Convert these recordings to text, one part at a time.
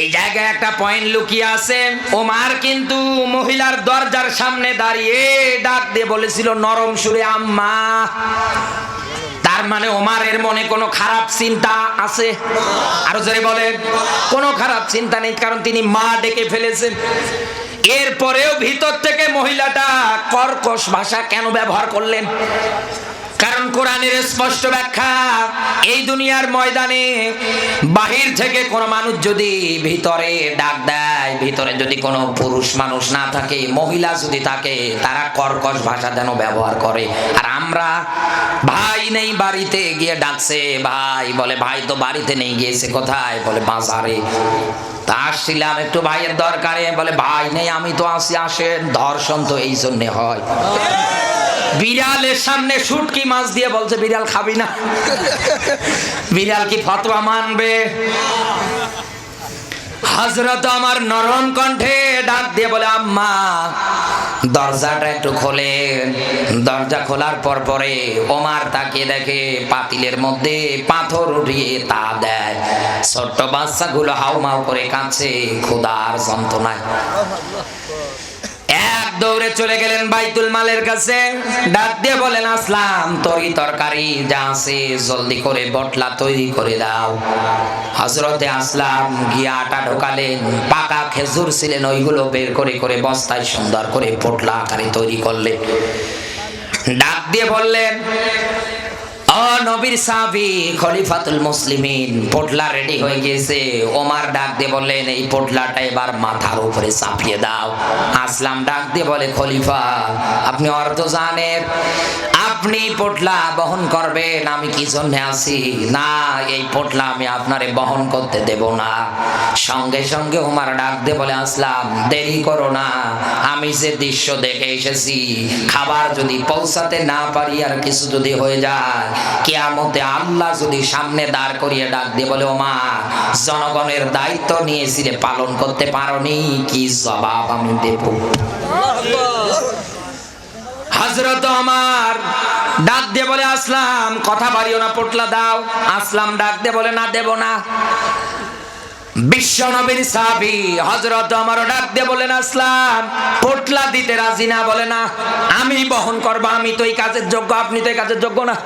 এই জায়গায় একটা পয়েন্ট লুকিয়ে আছে। ওমর কিন্তু মহিলার দরজার সামনে দাঁড়িয়ে ডাক দিয়ে বলেছিল নরম সুরে, আম্মা। তার মানে ওমরের মনে কোনো খারাপ চিন্তা আছে? আরো জোরে বলেন, কোনো খারাপ চিন্তা নেই, কারণ তিনি মা ডেকে ফেলেছেন। এরপরেও ভিতর থেকে মহিলাটা কর্কশ ভাষা কেন ব্যবহার করলেন? কারণ কোরআনের স্পষ্ট ব্যাখ্যা, এই দুনিয়ার ময়দানে বাহির থেকে কোনো মানুষ যদি ভিতরে ডাক দেয়, ভিতরে যদি কোনো পুরুষ মানুষ না থাকে, মহিলা যদি থাকে, তারা কর্কশ ভাষা যেন ব্যবহার করে। আর আমরা ভাই নেই বাড়িতে, গিয়ে ডাকছে ভাই, বলে ভাই তো বাড়িতে নেই, গিয়েছে কোথায়? বলে বাজারে। তা আসছিলাম একটু ভাইয়ের দরকারে, বলে ভাই নেই, আমি তো আসি, আসেন। ধর্ষণ তো এই জন্যে হয়। বিড়ালের সামনে শুটকি মাছ দিয়ে বলছে বিড়াল খাবি না। বিড়াল কি ফতোয়া মানবে? হযরত আমার নরম কণ্ঠে ডাক দিয়ে বলে আম্মা, দরজাটা একটু খোলেন। দরজা খোলার পরে ওমর তাকিয়ে দেখে পাতিলের মধ্যে পাথর উঠিয়ে তা দেয়। ছোট্ট বাচ্চাগুলো হাউমাউ করে কাঁদছে ক্ষুধার যন্ত্রণায়। এক দৌড়ে চলে গেলেন বাইতুল মালের কাছে, ডাক দিয়ে বলেন আসলাম, তরকারি যা আছে জলদি করে বটলা তৈরি করে দাও। হযরতে আসলাম গিয়ে আটা ঢোকালেন, পাকা খেজুর ছিলেন, ওইগুলো বের করে করে বস্তায় সুন্দর করে পোটলা আকারে তৈরি করলেন। ডাক দিয়ে বললেন, ও নবীর সাহাবী খলিফাতুল মুসলিমিন, পোটলা রেডি হয়ে গিয়েছে। ওমর ডাক দিয়ে বললেন এই পোটলাটা এবার মাথার উপরে চাপিয়ে দাও। আসলাম ডাক দিয়ে বলে খলিফা, আপনি অর্থ জানেন, আপনি পোটলা বহন করবেন, আমি কি জন্য আছি? না, এই পোটলা আমি আপনারে বহন করতে দেব না। সঙ্গে সঙ্গে ওমর ডাক দিয়ে বলে আসলাম দেরি করো না, আমি যে দৃশ্য দেখে এসেছি, খাবার যদি পৌঁছাতে না পারি আর কিছু যদি হয়ে যায়, কিয়ামতে আল্লাহ যদি সামনে দাঁড় করিয়ে ডাক দিয়ে বলে ওমর জনগণের দায়িত্ব নিয়েছিলে, পালন করতে পারোনি, কি জবাব আমি দেব? হযরত ওমর ডাক দিয়ে বলে আসলাম কথা বাড়িও না, পোটলা দাও। আসলাম ডাক দিয়ে বলে না, দেব না। বিশ্ব নবীর সাহাবী হযরত ওমর ডাক দিয়ে বলেন আসলাম পোটলা দিতে রাজি না? বলে না, আমি বহন করব, আমি তো এই কাজের যোগ্য, আপনি তো এই কাজের যোগ্য না।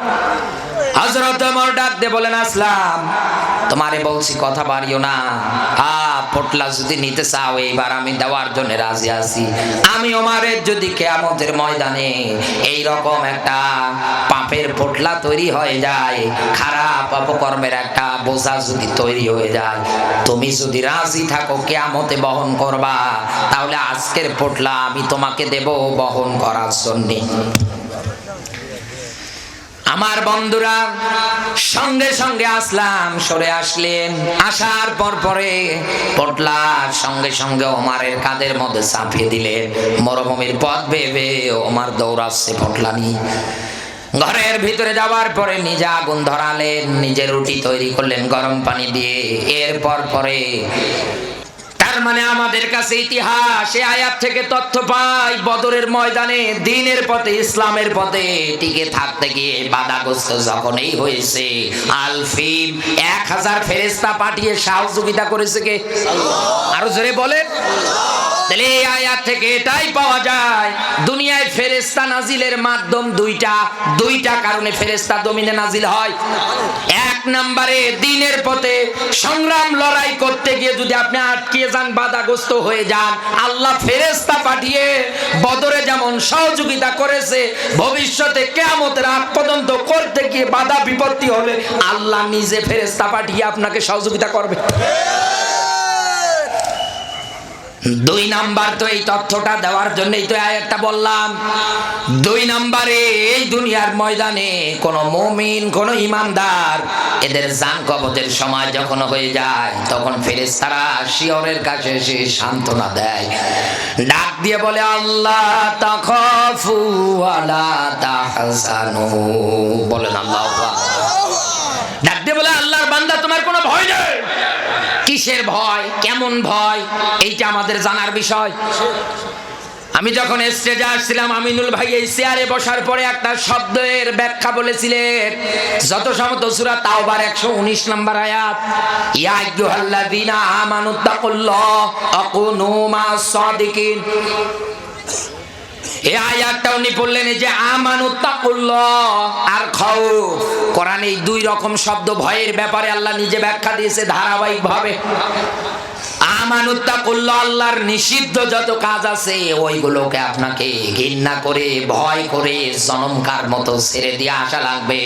হযরত ওমর ডাক দিয়ে বলেন আসলাম তোমারে বলছি কথা বাড়িও না, পোটলা যদি নিতে চাও এইবার আমি দেওয়ার জন্য রাজি আছি। আমি ওমরের যদি কিয়ামতের ময়দানে এই রকম একটা পাপের পোটলা তৈরি হয়ে যায়, খারাপ অপকর্মের একটা বোঝা যদি তৈরি হয়ে যায়, তুমি যদি রাজি থাকো কিয়ামতে বহন করবা, তাহলে আজকের পোটলা আমি তোমাকে দেব বহন করার জন্য। আমার বন্ধুরা সঙ্গে সঙ্গে আসলাম সরে আসলেন। আসার পরে পোটলার সঙ্গে সঙ্গে ওমরের কাঁধের মধ্যে চাপিয়ে দিলেন। মরুভূমির পথ ভেবে ওমর দৌড়াচ্ছে পোটলা নিয়ে। ঘরের ভিতরে যাওয়ার পরে নিজে আগুন ধরালেন, নিজে রুটি তৈরি করলেন গরম পানি দিয়ে। এরপর পরে তার মানে আমাদের কাছে ইতিহাসে আয়াত থেকে তথ্য পাই, বদরের ময়দানে দিনের পথে ইসলামের পথে টিকে থাকতে গিয়ে বাধাগ্রস্ত যখনই হয়েছে, আলফিম 1000 ফেরেশতা পাঠিয়ে সহযোগিতা করেছে কে? আল্লাহ। আরো জোরে বলেন। তাহলে এই আয়াত থেকে এটাই পাওয়া যায়, দুনিয়ায় ফেরেশতা নাজিলের মাধ্যম দুইটা কারণে ফেরেশতা জমিনে নাজিল হয়। এক নম্বরে দিনের পথে সংগ্রাম লড়াই করতে গিয়ে যদি আপনি আটকে যান, বাধাগ্রস্ত হয়ে যান, আল্লাহ ফেরেশতা পাঠিয়ে বদরে যেমন সহযোগিতা করেছে, ভবিষ্যতে কিয়ামতের আগ পর্যন্ত করতে গিয়ে বাধা বিপত্তি হলে আল্লাহ নিজে ফেরেশতা পাঠিয়ে আপনাকে সহযোগিতা করবে। দুই নাম্বার তো এই তথ্যটা দেওয়ার জন্যই তো আয়াতটা বললাম। দুই নাম্বারে এই দুনিয়ার ময়দানে কোন মুমিন, কোন ইমানদার এদের জান কবজের সময় যখন হয়ে যায়, তখন ফেরেশতারা শিয়রের কাছে এসে সান্ত্বনা দেয়, ডাক দিয়ে বলে আল্লাহ তাখাফু ওয়ালা তাহজানু। বলেন আল্লাহু আকবার। ডাক দিয়ে বলে আল্লাহর বান্দা তোমার কোনো ভয় নেই। কিসের ভয়? কেমন ভয়? এইটা আমাদের জানার বিষয়। আমি যখন স্টেজে আসছিলাম, আমিনুল ভাই এই চেয়ারে বসার পরে একটা শব্দের ব্যাখ্যা বলেছিলেন, যত সমত সূরা তাওবার 119 নম্বর আয়াত, ইয়া আইয়ুহাল্লাযীনা আমানুত্তাকুল্লাহ আকুনু মা'আস সাদিকিন। এই আয়াতটা উনি বললেন যে আমানুত্তাকুল্লাহ আর খাউফ। কোরআনে এই দুই রকম শব্দ ভয়ের ব্যাপারে আল্লাহ নিজে ব্যাখ্যা দিয়েছে ধারাবাহিকভাবে। আমানুত্তাকুল্লাহ, আল্লাহর নিষিদ্ধ যত কাজ আছে ওইগুলোকে আপনাকে ঘৃণা করে ভয় করে জনমকার মতো ছেড়ে দিয়ে আসা লাগবে,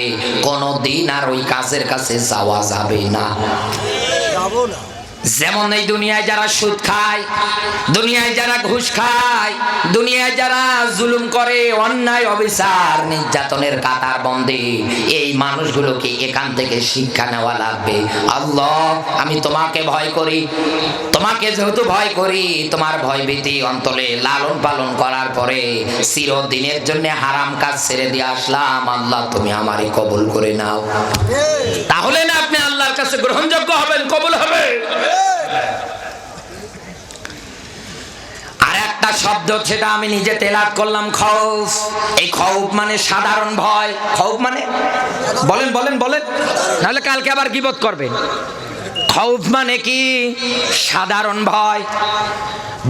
কোনদিন আর ওই কাজের কাছে যাওয়া যাবে না। যেমন এই দুনিয়ায় যারা সুদ খায়, দুনিয়ায় যারা ঘুষ খায়, দুনিয়ায় যারা জুলুম করে, অন্যায় অবিচার নির্যাতনের কাতার বন্দী, এই মানুষগুলোকে এখান থেকে শিক্ষা নেওয়া লাগবে। আল্লাহ, আমি তোমাকে ভয় করি, তোমাকে যেহেতু ভয় করি, তোমার ভয় ভীতি অন্তরে লালন পালন করার পরে চিরদিনের জন্য হারাম কাজ ছেড়ে দিয়ে আসলাম, আল্লাহ তুমি আমারই কবুল করে নাও। তাহলে না আপনি আল্লাহর কাছে গ্রহণযোগ্য হবেন, কবুল হবে। আর একটা শব্দ, সেটা আমি নিজে তেলাওয়াত করলাম, খৌফ। এই খৌফ মানে সাধারণ ভয়। খৌফ মানে বলেন বলেন বলেন, নাহলে কালকে আবার গীবত করবেন। খৌফ মানে কি? সাধারণ ভয়।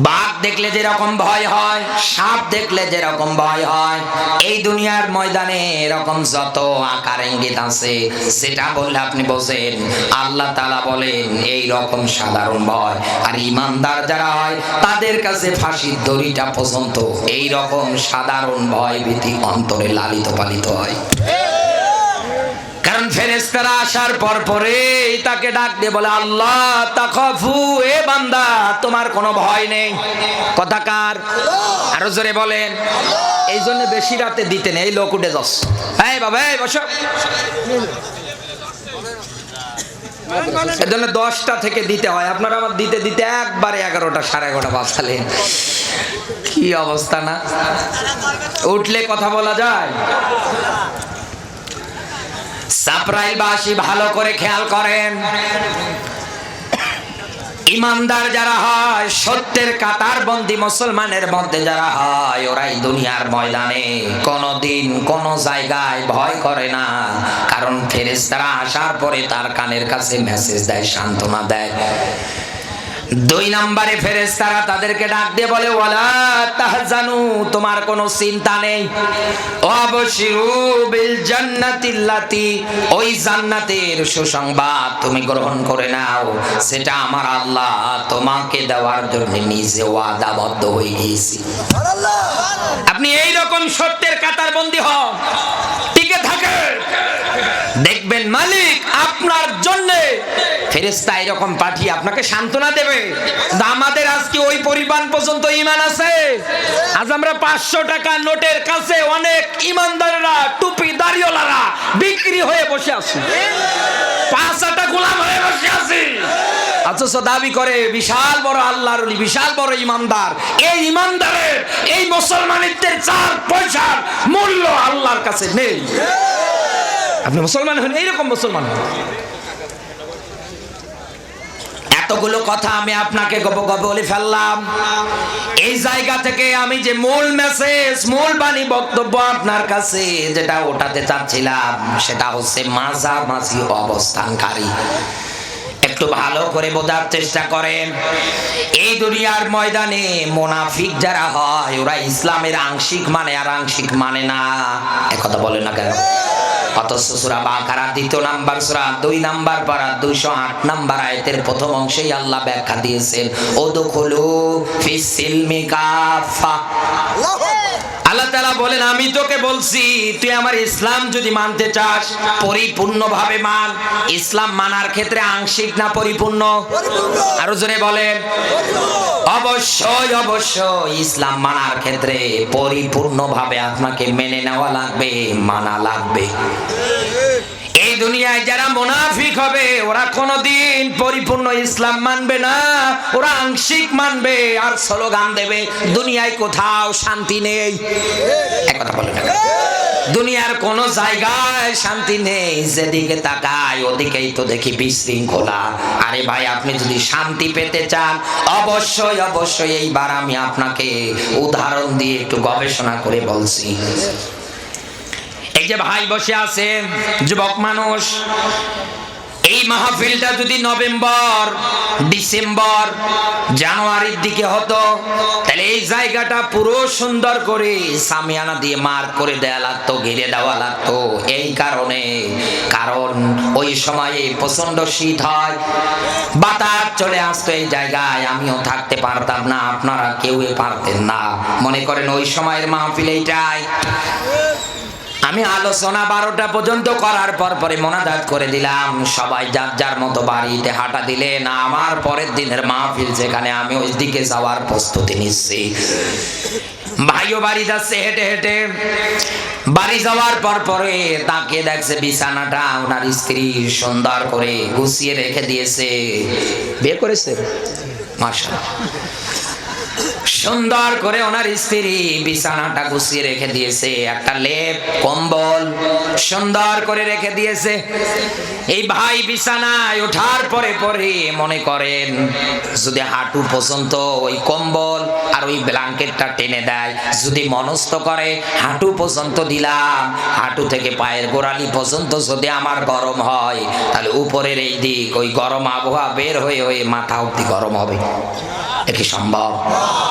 বাঘ দেখলে যেরকম ভয় হয়, সাপ দেখলে যেরকম ভয় হয়, এই দুনিয়ার ময়দানে এরকম যত আকার ইঙ্গিত আছে, সেটা বললে আপনি বোঝেন আল্লাহ তাআলা বলেন এই রকম সাধারণ ভয়। আর ঈমানদার যারা হয় তাদের কাছে ফাঁসির দড়িটা পর্যন্ত এই রকম সাধারণ ভয় ভীতি অন্তরে লালিত পালিত হয়। কারণ ফেরেশতারা আসার পর পরেই তাকে ডাক দিয়ে বলে, আল্লাহ তাখাফু, এ বান্দা তোমার কোনো ভয় নেই। কথা কার? আরো জোরে বলেন। এই জন্য বেশি রাতে দিতেন, এই লোক উঠে যাস, এই বাবা এই বসো। এজন্য 10টা থেকে দিতে হয়। আপনারা আমার দিতে দিতে একবারে 11টা 11:30 বাজালেন। কি অবস্থা না? উঠলে কথা বলা যায়। সাপ্রাইলবাসী ভালো করে খেয়াল করেন, ইমানদার যারা হয়, সত্যের কাতার বন্দী মুসলমানের মধ্যে যারা হয়, ওরাই দুনিয়ার ময়দানে কোনদিন কোন জায়গায় ভয় করে না। কারণ ফেরেশতারা আসার পরে তার কানের কাছে মেসেজ দেয়, সান্ত্বনা দেয়। 2 নম্বরে ফেরেশতারা তাদেরকে ডাক দিয়ে বলে, ওয়ালা তাহজানু, তোমার কোনো চিন্তা নেই। ওয়াবশিরু বিল জান্নাতিল্লাতি, ওই জান্নাতের সুসংবাদ তুমি গ্রহণ করে নাও, সেটা আমার আল্লাহ তোমাকে দেওয়ার জন্য নিজে ওয়াদাবদ্ধ হয়ে গিয়েছি। আপনি এই রকম সত্যের কাতার বন্দী হন, টিকে থাকেন, দেখবেন মালিক আপনার জন্য ফেরেশতা এরকম পাঠিয়ে আপনাকে সান্ত্বনা দেবে। আমাদের আজকে ওই পরিমাণ পর্যন্ত ঈমান আছে? আজ আমরা 500 টাকা নোটের কাছে অনেক ঈমানদাররা, টুপি দাড়িওয়ালারা বিক্রি হয়ে বসে আছি, 5 আটা গোলাম হয়ে বসে আছি, অথচ দাবি করে বিশাল বড় আল্লাহর ওলি, বিশাল বড় ঈমানদার। এই ঈমানদারের, এই মুসলমানিত্বের 4 পয়সার মূল্য আল্লাহর কাছে নেই। আপনি মুসলমান হন, এইরকম মুসলমান হন। এতগুলো কথা আমি আপনাকে গপ গপ বলে ফেললাম। এই জায়গা থেকে আমি যে মূল মেসেজ, মূল বাণী বক্তব্য আপনার কাছে যেটা ওঠাতে চাচ্ছিলাম, সেটা হচ্ছে মাঝামাঝি অবস্থানকারী। একটু ভালো করে বোঝার চেষ্টা করেন। এই দুনিয়ার ময়দানে মুনাফিক যারা হয়, ওরা ইসলামের আংশিক মানে আর আংশিক মানে না। একথা বলে না কেন? অথচ সূরা বাকারা 2 নাম্বার সূরা 2 নাম্বার পারা 208 নাম্বার আয়াতের প্রথম অংশেই আল্লাহ ব্যাখ্যা দিয়েছেন, উদখুলু ফিস সিলমি কাফা। আল্লাহ তাআলা বলেন, আমি তোকে বলছি তুই আমার ইসলাম যদি মানতে চাস পরিপূর্ণভাবে মান। ইসলাম মানার ক্ষেত্রে আংশিক না পরিপূর্ণ? আরো জোরে বলেন। অবশ্যই অবশ্যই ইসলাম মানার ক্ষেত্রে পরিপূর্ণভাবে আপনাকে মেনে নেওয়া লাগবে, মানা লাগবে। এই দুনিয়ায় যারা মুনাফিক হবে ওরা কোনোদিন পরিপূর্ণ ইসলাম মানবে না, ওরা আংশিক মানবে আর স্লোগান দেবে দুনিয়ায় কোথাও শান্তি নেই। এক কথা বলে না, দুনিয়ার কোন জায়গায় শান্তি নেই, যেদিকে তাকায় ওদিকেই তো দেখি বিশৃঙ্খলা। আরে ভাই, আপনি যদি শান্তি পেতে চান অবশ্যই অবশ্যই এইবার আমি আপনাকে উদাহরণ দিয়ে একটু গবেষণা করে বলছি। এই যে ভাই বসে আছে যুবক মানুষ, এই মাহফিলটা যদি নভেম্বর, ডিসেম্বর, জানুয়ারির দিকে হতো তাহলে এই জায়গাটা পুরো সুন্দর করে সামিয়ানা দিয়ে মার্ক করে দেওয়া লাগতো, ঘিরে দেওয়া লাগতো। এই কারণ ওই সময়ে প্রচন্ড শীত হয়, বাতাস চলে আসতো এই জায়গায়, আমিও থাকতে পারতাম না, আপনারা কেউই পারতেন না। মনে করেন ওই সময়ের মাহফিল এইটাই। আমি আলোচনা 12টা পর্যন্ত করার পরে মোনাজাত করে দিলাম, সবাই যার যার মতো বাড়িতে হাঁটা দিলেন। আমার পরের দিনের মাহফিল যেখানে, আমি ওই দিকে যাওয়ার প্রস্তুতি নিচ্ছি। ভাইও বাড়ি যাচ্ছে হেঁটে হেঁটে, বাড়ি যাওয়ার পরে তাকে দেখছে বিছানাটা ওনার স্ত্রী সুন্দর করে গুছিয়ে রেখে দিয়েছে। বিয়ে করেছে মাশাআল্লাহ, সুন্দর করে ওনার স্ত্রী বিছানাটা গুছিয়ে রেখে দিয়েছে, একটা লেপ কম্বল সুন্দর করে রেখে দিয়েছে। এই ভাই বিছানায় ওঠার পরে মনে করেন যদি হাঁটু পর্যন্ত ওই কম্বল আর ওই ব্ল্যাঙ্কেটটা টেনে দেয়, যদি মনস্থ করে হাঁটু পর্যন্ত দিলাম, হাঁটু থেকে পায়ের গোড়ালি পর্যন্ত যদি আমার গরম হয় তাহলে উপরের এই দিক ওই গরম আবহাওয়া বের হয়ে মাথা অব্দি গরম হবে। এ কি সম্ভব?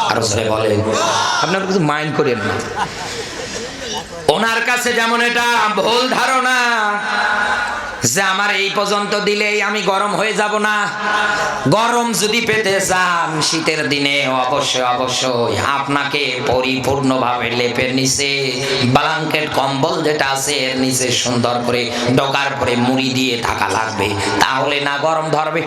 আরো জোরে বলেন। আপনারা কিছু মাইন্ড করেন না। ওনার কাছে যেমন এটা ভুল ধারণা যে আমার এই পর্যন্ত দিলেই আমি গরম হয়ে যাব না। গরম যদি পেতে চান শীতের দিনে অবশ্যই আপনাকে পরিপূর্ণভাবে লেপের নিচে ব্ল্যাঙ্কেট কম্বল যেটা আছে এর নিচে সুন্দর করে ডগার পরে মুড়ি দিয়ে থাকা লাগবে, তাহলে না গরম ধরবে।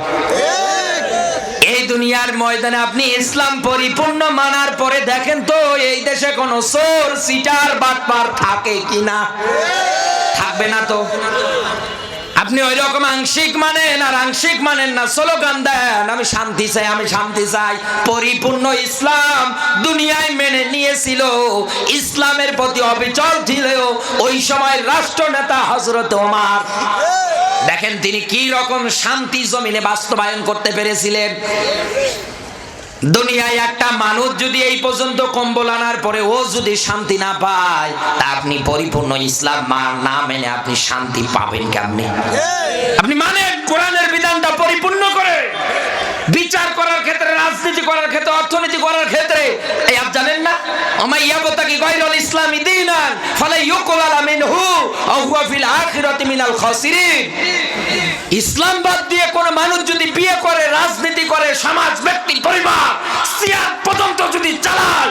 এই দুনিয়ার ময়দানে আপনি ইসলাম পরিপূর্ণ মানার পরে দেখেন তো এই দেশে কোনো চোর সিটার বাটপার থাকে কিনা? থাকবে না তো। আপনি ওই রকম আংশিক মানেন আর আংশিক মানেন না, স্লোগান দেন আমি শান্তি চাই, আমি শান্তি চাই। পরিপূর্ণ ইসলাম দুনিয়ায় মেনে নিয়েছিল, ইসলামের প্রতি অবিচল ছিল ওই সময় রাষ্ট্রনেতা হযরত ওমর। দেখেন তিনি কি রকম শান্তি জমিনে বাস্তবায়ন করতে পেরেছিলেন। দুনিয়ায় একটা মানুষ যদি এই পর্যন্ত কম্বল আনার পরে ও যদি শান্তি না পায়, তা আপনি পরিপূর্ণ ইসলাম না মেনে আপনি শান্তি পাবেন কেমনে? আপনি মানেন কোরআনের বিধানটা পরিপূর্ণ করে বিচার করার ক্ষেত্রে, রাজনীতি করার ক্ষেত্রে, অর্থনীতি করার ক্ষেত্রে। এই আপ জানেন না, আমায় ইয়াবতাকি গায়রুল ইসলামি দীনান ফালা ইউকবাল মিনহু আও হুয়া ফিল আখিরাতি মিনাল খাসিরিন। ইসলাম বাদ দিয়ে কোন মানুষ যদি বিয়ে করে, রাজনীতি করে, সমাজ, ব্যক্তি, পরিবার, সিয়াত পর্যন্ত যদি চালায়,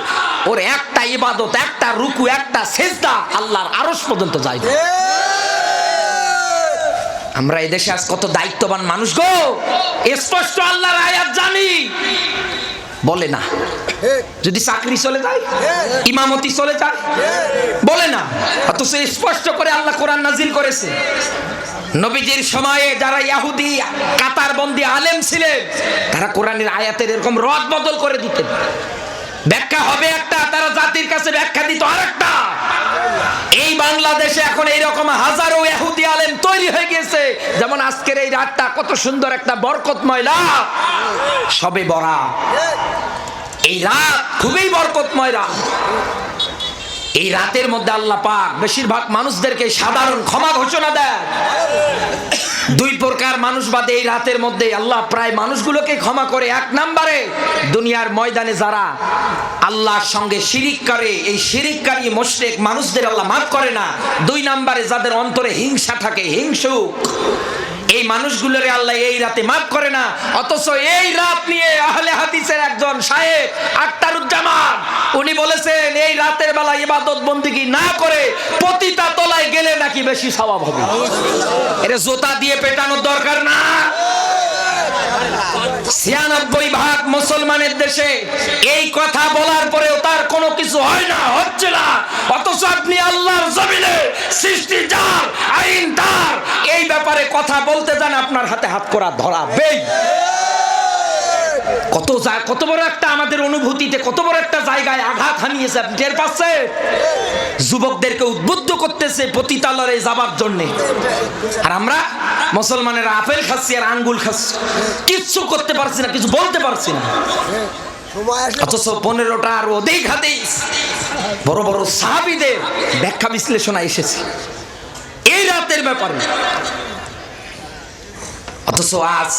ওর একটা ইবাদত, একটা রুকু, একটা সিজদা আল্লাহর আরশ পর্যন্ত যায়। আমরা এই দেশে আজ কত দায়িত্ববান মানুষ গো, স্পষ্ট আল্লাহর আয়াত জানি, বলে না। যদি চাকরি চলে যায়, ইমামতি চলে যায়, বলে না। অথচ স্পষ্ট করে আল্লাহ কোরআন নাজিল করেছে। নবীজির সময়ে যারা ইহুদি কাতারবন্দি আলেম ছিলেন, তারা কোরআনের আয়াতের এরকম রদ বদল করে দিতেন। ব্যাখ্যা হবে একটা, তারা জাতির কাছে ব্যাখ্যা দিত আরেকটা। এই বাংলাদেশে এখন এইরকম হাজারো ইহুদি আলেম তৈরি হয়ে গেছে। যেমন আজকের এই রাতটা কত সুন্দর একটা বরকতময় রাত, শবে বরাত। এই রাত খুবই বরকতময় রাত। এই রাতের মধ্যে আল্লাহ পাক বেশিরভাগ মানুষদেরকে সাধারণ ক্ষমা ঘোষণা দেয়। দুই প্রকার মানুষ বাদে এই রাতের মধ্যে আল্লাহ প্রায় মানুষগুলোকে ক্ষমা করে। এক নম্বরে দুনিয়ার ময়দানে যারা আল্লাহর সঙ্গে শিরিক করে, এই শিরিককারী মুশরিক মানুষদের আল্লাহ মাফ করে না। দুই নম্বরে যাদের অন্তরে হিংসা থাকে, হিংসুক, এই মানুষগুলোরে আল্লাহ এই রাতে মাফ করে না। অথচ এই রাত নিয়ে আহলে হাদিসের একজন শায়েখ আখতারুজ্জামান উনি বলেছেন এই রাতের বেলা ইবাদত বন্দেগী না করে পতিতা তলায় গেলে নাকি বেশি সওয়াব হবে। এর জোতা দিয়ে পেটানোর দরকার না। 96% মুসলমানের দেশে এই কথা বলার পরেও তার কোনো কিছু কিছু হয় না, হচ্ছে না, অথচ আপনি আল্লাহর জমিনে সৃষ্টি যার, আইন তার, এই ব্যাপারে কথা বলতে যান আপনার হাতে হাত করা ধরাবেই। কত বড় একটা আমাদের অনুভূতিতে কত বড় একটা জায়গায় আঘাত হানিয়েছে আপনি টের পাচ্ছেন? যুবকদেরকে উদ্বুদ্ধ করতেছে পতিতালয়ে যাবার জন্য, আর আমরা মুসলমানেরা আপেল খাচ্ছি আর আঙ্গুল খাচ্ছি, কিচ্ছু করতে পারছি না, কিছু বলতে পারছি না। অথচ 15টা আর অধিক হাদিস বড় বড় সাহাবীদের ব্যাখ্যা বিশ্লেষণ এসেছে এই রাতের ব্যাপারে। অথচ আজ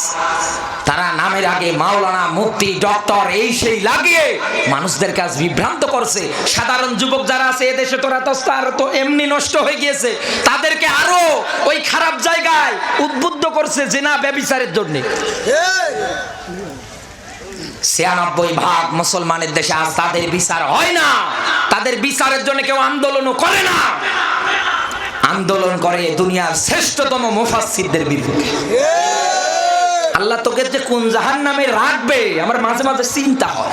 তারা নামের আগে মাওলানা, মুফতি, ডক্টর এই সেই লাগিয়ে মানুষদের কাছে বিভ্রান্ত করছে। সাধারণ যুবক যারা আছে এদেশে তো এমনি নষ্ট হয়ে গিয়েছে, তাদেরকে আরো ওই খারাপ জায়গায় উদ্বুদ্ধ করছে জিনা ব্যভিচারের জন্য। 96% মুসলমানের দেশে আজ তাদের বিচার হয় না, তাদের বিচারের জন্য কেউ আন্দোলনও করে না, আন্দোলন করে দুনিয়ার শ্রেষ্ঠতম মুফাসসিরদের বিরুদ্ধে। আল্লাহ তোকে যে কোন জাহান্নামে রাখবে আমার মাঝে মাঝে চিন্তা হয়।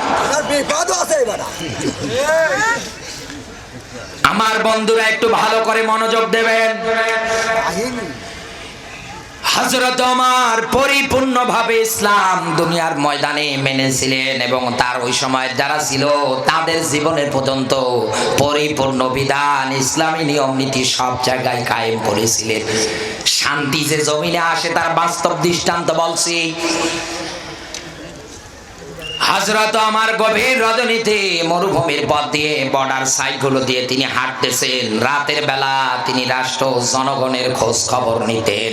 আমার বন্ধুরা একটু ভালো করে মনোযোগ দেবেন। হযরত ওমর পরিপূর্ণভাবে ইসলাম দুনিয়ার ময়দানে মেনেছিলেন এবং তার ওই সময় যারা ছিল তাদের জীবনের পর্যন্ত পরিপূর্ণ বিধান, ইসলামী নিয়ম নীতি সব জায়গায় কায়েম করেছিলেন। শান্তি যে জমিনে আসে তার বাস্তব দৃষ্টান্ত বলছি। হযরত ওমর গভীর রজনীতে মরুভূমির পথ দিয়ে, বর্ডার সাইডগুলো দিয়ে তিনি হাঁটতেছেন। রাতের বেলা তিনি রাষ্ট্র জনগণের খোঁজ খবর নিতেন।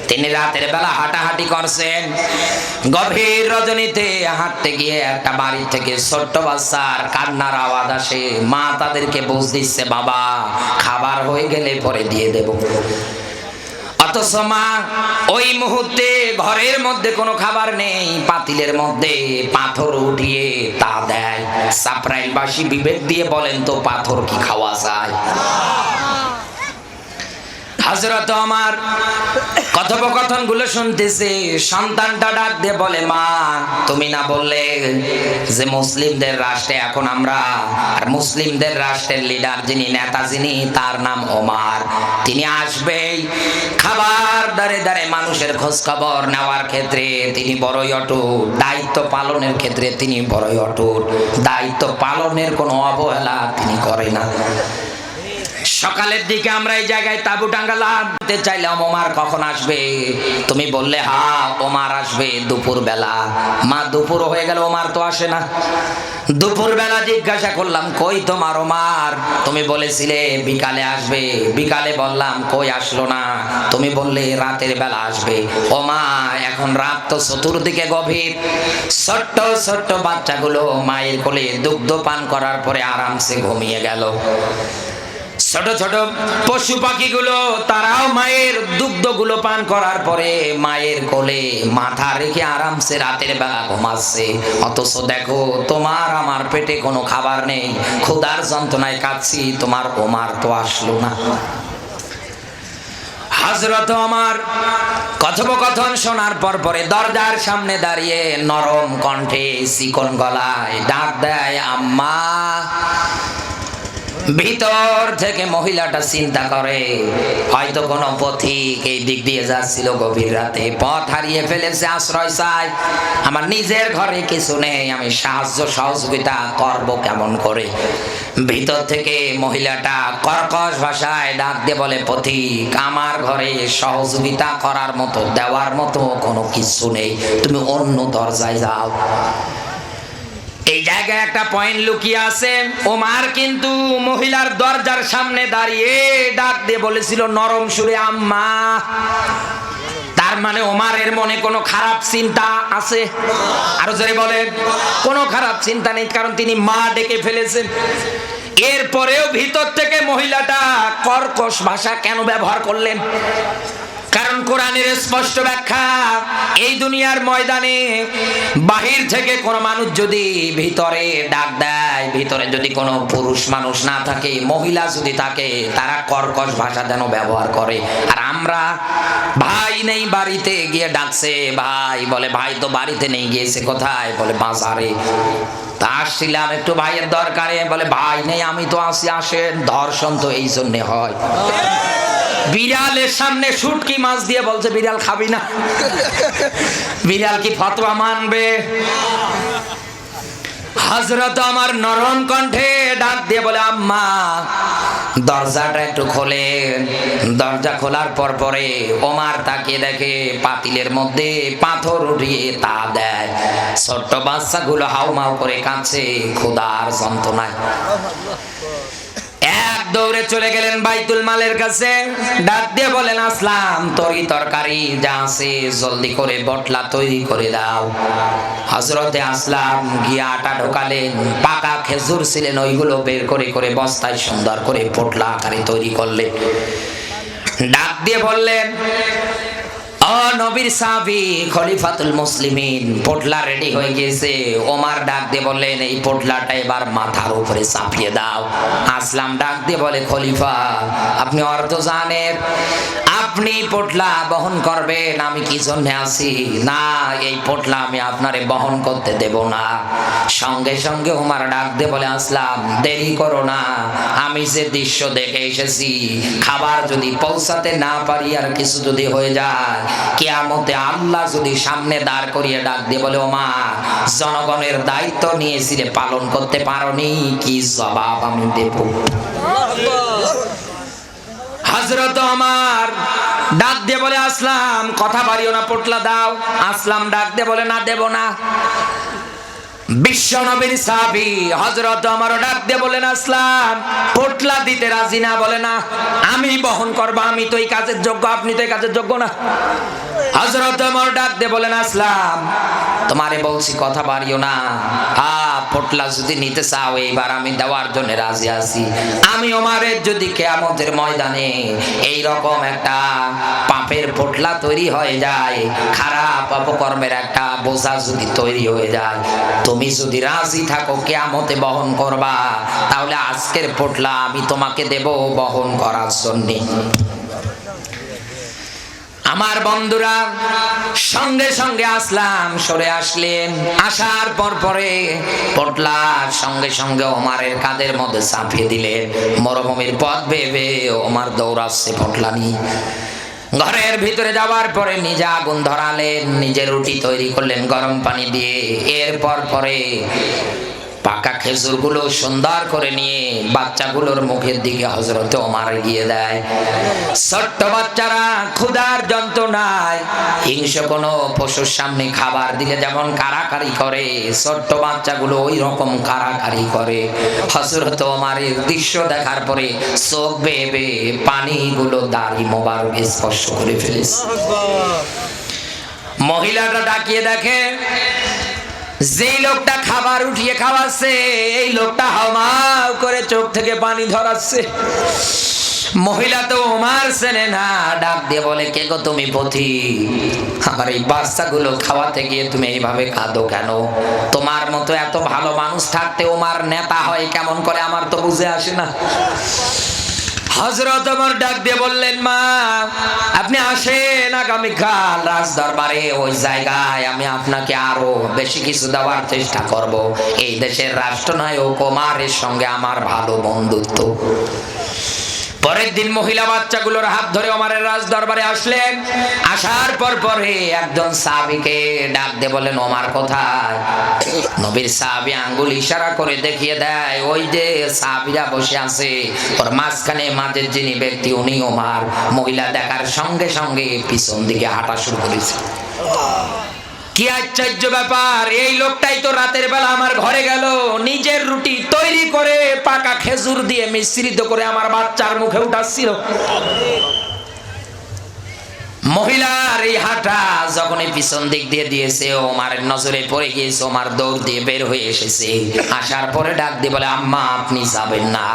তিনি রাতের বেলা হাঁটাহাঁটি করছেন। গভীর রজনীতে হাঁটতে গিয়ে একটা বাড়ি থেকে ছোট্ট বাচ্চার কান্নার আওয়াজ আসে। মা তাদেরকে বুঝ দিচ্ছে, বাবা খাবার হয়ে গেলে পরে দিয়ে দেব। অথচ মা ওই মুহূর্তে ঘরের মধ্যে কোনো খাবার নেই, পাতিলের মধ্যে পাথর উঠিয়ে তা দেয়। সাপ্রাইলবাসী বিবেক দিয়ে বলেন তো পাথর কি খাওয়া যায়? হযরত ওমর কথোপকথন গুলো শুনতেছে। সন্তানটা ডাক দিয়ে বলে, মা তুমি না বললে যে মুসলিমদের রাষ্ট্রে এখন আমরা, আর মুসলিমদের রাষ্ট্রের লিডার যিনি, নেতা যিনি, তার নাম ওমর, তিনি আসবেই খাবার দাঁড়ে দাঁড়ে মানুষের খোঁজ খবর নেওয়ার ক্ষেত্রে তিনি বড়ই অটুট, দায়িত্ব পালনের ক্ষেত্রে তিনি বড়ই অটুট, দায়িত্ব পালনের কোনো অবহেলা তিনি করে না। সকালের দিকে আমরা এই জায়গায় তাবু টাঙ্গালাম, চাইলাম ওমর কখন আসবে, তুমি বললে হ্যাঁ ওমর আসবে দুপুর বেলা। মা দুপুর হয়ে গেল, ওমর তো আসে না। দুপুর বেলা জিজ্ঞাসা করলাম, কই তোমার ওমর? তুমি বলেছিলে বিকালে আসবে, বিকালে বললাম কই আসলো না, তুমি বললে রাতের বেলা আসবে। ও মা এখন রাত তো চতুর্দিকে গভীর, ছোট্ট ছোট্ট বাচ্চাগুলো মায়ের কোলে দুগ্ধ পান করার পরে আরামসে ঘুমিয়ে গেল। ছোট ছোট পশু পাখিগুলো তারাও মায়ের দুগ্ধগুলো পান করার পরে মায়ের কোলে মাথা রেখে আরামসে রাতের বেলা ঘুমাচ্ছে। অথচ দেখো তোমার আমার পেটে কোনো খাবার নেই, ক্ষুধার যন্ত্রণায় কাঁদছি, তোমার ওমর তো আসলো না। হযরত ওমর কথোপকথন শোনার পরে দরজার সামনে দাঁড়িয়ে নরম কণ্ঠে চিকন গলায় ডাক দেয়, আম্মা। ভিতর থেকে মহিলাটা চিন্তা করে হয়তো কোনো পথিক এই দিক দিয়ে যাচ্ছিল, গভীর রাতে পথ হারিয়ে ফেলেছে, আশ্রয় চাই, আমার নিজের ঘরে কিছু নেই, আমি সাহায্য সহযোগিতা করব কেমন করে। ভিতর থেকে মহিলাটা কর্কশ ভাষায় ডাক দিয়ে বলে, পথিক আমার ঘরে সহযোগিতা করার মতো দেওয়ার মতো কোনো কিছু নেই, তুমি অন্য দরজায় যাও। এই জায়গায় একটা পয়েন্ট লুকিয়ে আছে। ওমর কিন্তু মহিলার দরজার সামনে দাঁড়িয়ে ডাক দিয়ে বলেছিল নরম সুরে, আম্মা। তার মানে ওমরের মনে কোনো খারাপ চিন্তা আছে? আরো জোরে বলেন, কোনো খারাপ চিন্তা নেই, কারণ তিনি মা ডেকে ফেলেছেন। এরপরেও ভিতর থেকে মহিলাটা কর্কশ ভাষা কেন ব্যবহার করলেন? কারণ কোরআনের স্পষ্ট ব্যাখ্যা, এই দুনিয়ার ময়দানে বাহির থেকে কোনো মানুষ যদি ভিতরে ডাক দেয়, ভিতরে যদি কোনো পুরুষ মানুষ না থাকে, মহিলা যদি থাকে, তারা কর্কশ ভাষা যেন ব্যবহার করে। আর আমরা ভাই নেই বাড়িতে, গিয়ে ডাকছে ভাই, বলে ভাই তো বাড়িতে নেই, গিয়েছে কোথায়, বলে বাজারে। তা আসছিলাম একটু ভাইয়ের দরকারে, বলে ভাই নেই, আমি তো আসি, আসেন। ধর্ষণ তো এই জন্য হয়। বিড়ালের সামনে শুটকি মাছ দিয়ে বলছে বিড়াল খাবি না। বিড়াল কি ফতোয়া মানবে? হযরত আমার নরম কণ্ঠে ডাক দিয়ে বলে আম্মা দরজাটা একটু খোলেন। দরজা খোলার পরে ওমর তাকিয়ে দেখে পাতিলের মধ্যে পাথর উঠিয়ে তা দেয়। ছোট্ট বাচ্চাগুলো হাউমাউ করে কাঁদছে ক্ষুধার যন্ত্রণায়। এক দৌড়ে চলে গেলেন বাইতুল মালের কাছে, ডাক দিয়ে বলেন আসলাম তরকারি যা আছে জলদি করে বটলা তৈরি করে দাও। হযরতে আসলাম গিয়ে আটা ঢোকালেন, পাকা খেজুর ছিলেন ওইগুলো বের করে করে বস্তায় সুন্দর করে পোটলা আকারে তৈরি করলেন। ডাক দিয়ে বললেন ও নবীর সাহাবী খলিফাতুল মুসলিমিন, পোটলা রেডি হয়ে গেছে। ওমর ডাক দিয়ে বললেন এই পোটলাটা এবার মাথার উপরে চাপিয়ে দাও। আসলাম ডাক দিয়ে বলে খলিফা আপনি অর্থ জানেন, আপনি পোটলা বহন করবেন, আমি কি জন্য আছি? না, এই পোটলা আমি আপনারে বহন করতে দেব না। সঙ্গে সঙ্গে ওমর ডাক দিয়ে বলে আসলাম দেরি করো না, আমি যে দৃশ্য দেখে এসেছি, খাবার যদি পৌঁছাতে না পারি আর কিছু যদি হয়ে যায়, কিয়ামতে আল্লাহ যদি সামনে দাঁড় করিয়ে ডাক দিয়ে বলে ওমর জনগণের দায়িত্ব নিয়েছিলে পালন করতে পারোনি, কি জবাব আমি দেব? হযরত ওমর ডাক দিয়ে বলে আসলাম কথা বাড়িও না, পোটলা দাও। আসলাম ডাক দিয়ে বলে না, দেব না। বিশ্ব নবীর সাহাবী হযরত ওমর ডাক দিয়ে বলেন আসলাম পোটলা দিতে রাজি না, বলে না আমি বহন করব, আমি তো এই কাজের যোগ্য, আপনি তো এই কাজের যোগ্য না। হযরত ওমর ডাক দিয়ে বলেন আসলাম তোমারে বলছি কথা বাড়িও না, পোটলা যদি নিতে চাও এইবার আমি দেওয়ার জন্য রাজি আছি। আমি ওমরের যদি কিয়ামতের ময়দানে এই রকম একটা পাপের পোটলা তৈরি হয়ে যায়, খারাপ অপকর্মের একটা বোঝা যদি তৈরি হয়ে যায়, তুমি যদি রাজি থাকো কিয়ামতে বহন করবা, তাহলে আজকের পোটলা আমি তোমাকে দেব বহন করার জন্য। আমার বন্ধুরা সঙ্গে সঙ্গে আসলাম সরে আসলেন। আসার পরে পোটলা সঙ্গে সঙ্গে ওমরের কাঁধের মধ্যে চাপিয়ে দিলেন। মরুভূমির পথ ভেবে ওমর দৌড়াচ্ছে পোটলা নিয়ে। ঘরের ভিতরে যাওয়ার পরে নিজে আগুন ধরালেন, নিজে রুটি তৈরি করলেন গরম পানি দিয়ে। এরপর পরে পাকা খেজুরগুলো সুন্দর করে নিয়ে বাচ্চাগুলোর মুখের দিকে হযরতে ওমর এগিয়ে দেয়। ছোট্ট বাচ্চারা ক্ষুধার যন্ত্রণায় হিংস্র কোনো পশুর সামনে খাবার দিলে যেমন কারাকারি করে, ছোট্ট বাচ্চাগুলো ওই রকম কারাকারি করে। হযরতে ওমরের দৃশ্য দেখার পরে চোখ বেয়ে বেয়ে পানিগুলো দাড়ি মোবারক স্পর্শ করে ফেলেছে। মহিলাটা ডাকিয়ে দেখে যেই লোকটা খাবার উঠিয়ে খাওয়াচ্ছে এই লোকটা হাউমাউ করে চোখ থেকে পানি ধরাচ্ছে। মহিলা তো ওমর চেনে না, ডাক দিয়ে বলে কে গো তুমি পথি? আমার এই বাচ্চাগুলো খাওয়াতে গিয়ে তুমি এইভাবে কাঁদো কেন? তোমার মতো এত ভালো মানুষ থাকতে ওমর নেতা হয় কেমন করে, আমার তো বুঝে আসে না। হযরত ওমর ডাক দিয়ে বললেন মা আপনি আসেন আগামীকাল রাজ দরবারে, ওই জায়গায় আমি আপনাকে আরো বেশি কিছু দেওয়ার চেষ্টা করব। এই দেশের রাষ্ট্রনায়ক ওমরের সঙ্গে আমার ভালো বন্ধুত্ব। পরের দিন মহিলা বাচ্চাগুলোর হাত ধরে ওমরের রাজ দরবারে আসলেন। আসার পরে একজন সাহাবীকে ডাক দিয়ে বলেন ওমর কোথায়? নবীর সাহাবী আঙ্গুল ইশারা করে দেখিয়ে দেয় ওই যে সাহাবীরা বসে আছে, ওর মাঝখানে মাঝের যিনি ব্যক্তি উনি ওমর। মহিলা দেখার সঙ্গে সঙ্গে পিছন দিকে হাঁটা শুরু করেছে। কি আশ্চর্য ব্যাপার, এই লোকটাই তো রাতের বেলা আমার ঘরে গেল, নিজের রুটি তৈরি করে পাকা খেজুর দিয়ে মিশ্রিত করে আমার বাচ্চার মুখে উঠাচ্ছিল। মহিলার এই হাঁটা যখনই পিছন দিক দিয়ে দিয়েছে, ওমারের নজরে পড়ে গিয়েছে। ওমার দৌড় দিয়ে বের হয়ে এসেছে। আসার পরে ডাক দিয়ে বলে, আম্মা আপনি যাবেন না,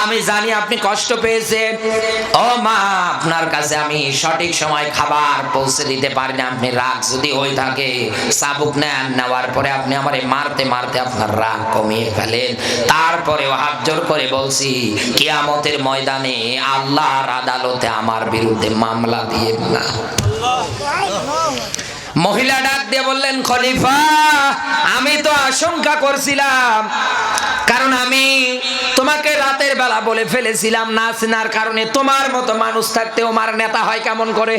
আমি জানি আপনি কষ্ট পেয়েছেন। ও মা, আপনার কাছে আমি সঠিক সময় খাবার পৌঁছে দিতে পারি না। আপনি রাগ যদি হয়ে থাকে, চাবুক নেন, নেওয়ার পরে আপনি আমারে মারতে মারতে আপনার রাগ কমিয়ে ফেলেন। তারপরেও হাত জোর করে বলছি, কিয়ামতের ময়দানে আল্লাহর আদালতে আমার বিরুদ্ধে মামলা দিয়ে না। মহিলা ডাক দিয়ে বললেন, খলিফা আমি তো আশঙ্কা করছিলাম, কারণ আমি তোমাকে রাতের বেলা বলে ফেলেছিলাম না চেনার কারণে তোমার মতো মানুষ থাকতে ওমার নেতা হয় কেমন করে।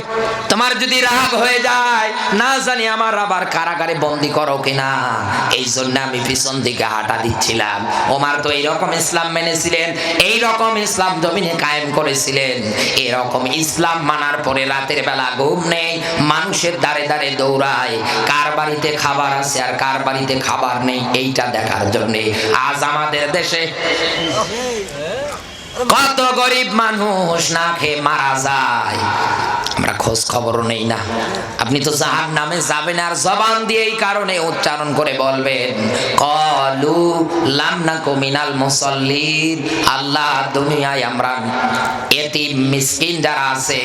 তোমার যদি রাগ হয়ে যায়, না জানি আমার আবার কারাগারে বন্দি করো কিনা, এই জন্য আমি পিছন দিকে হাঁটা দিচ্ছিলাম। ওমার তো এইরকম ইসলাম মেনেছিলেন, এইরকম ইসলাম জমিনে কায়েম করেছিলেন। এরকম ইসলাম মানার পরে রাতের বেলা ঘুম নেই, মানুষের দাঁড়ে দাঁড়ে দৌড়ায়, কার বাড়িতে খাবার আছে আর কার বাড়িতে খাবার নেই এইটা দেখার জন্য। আজ আমাদের দেশে কত গরিব মানুষ না খেয়ে মারা যায়, আমরা খোঁজ খবরও নেই না। আপনি তো জাহান্নামে যাবেন আর জবান দিয়ে এই কারণে উচ্চারণ করে বলবেন, কলু লাম নাকু মিনাল মুসাল্লিন। আল্লাহ, দুনিয়ায় আমরা এতিম মিসকিন যারা আছে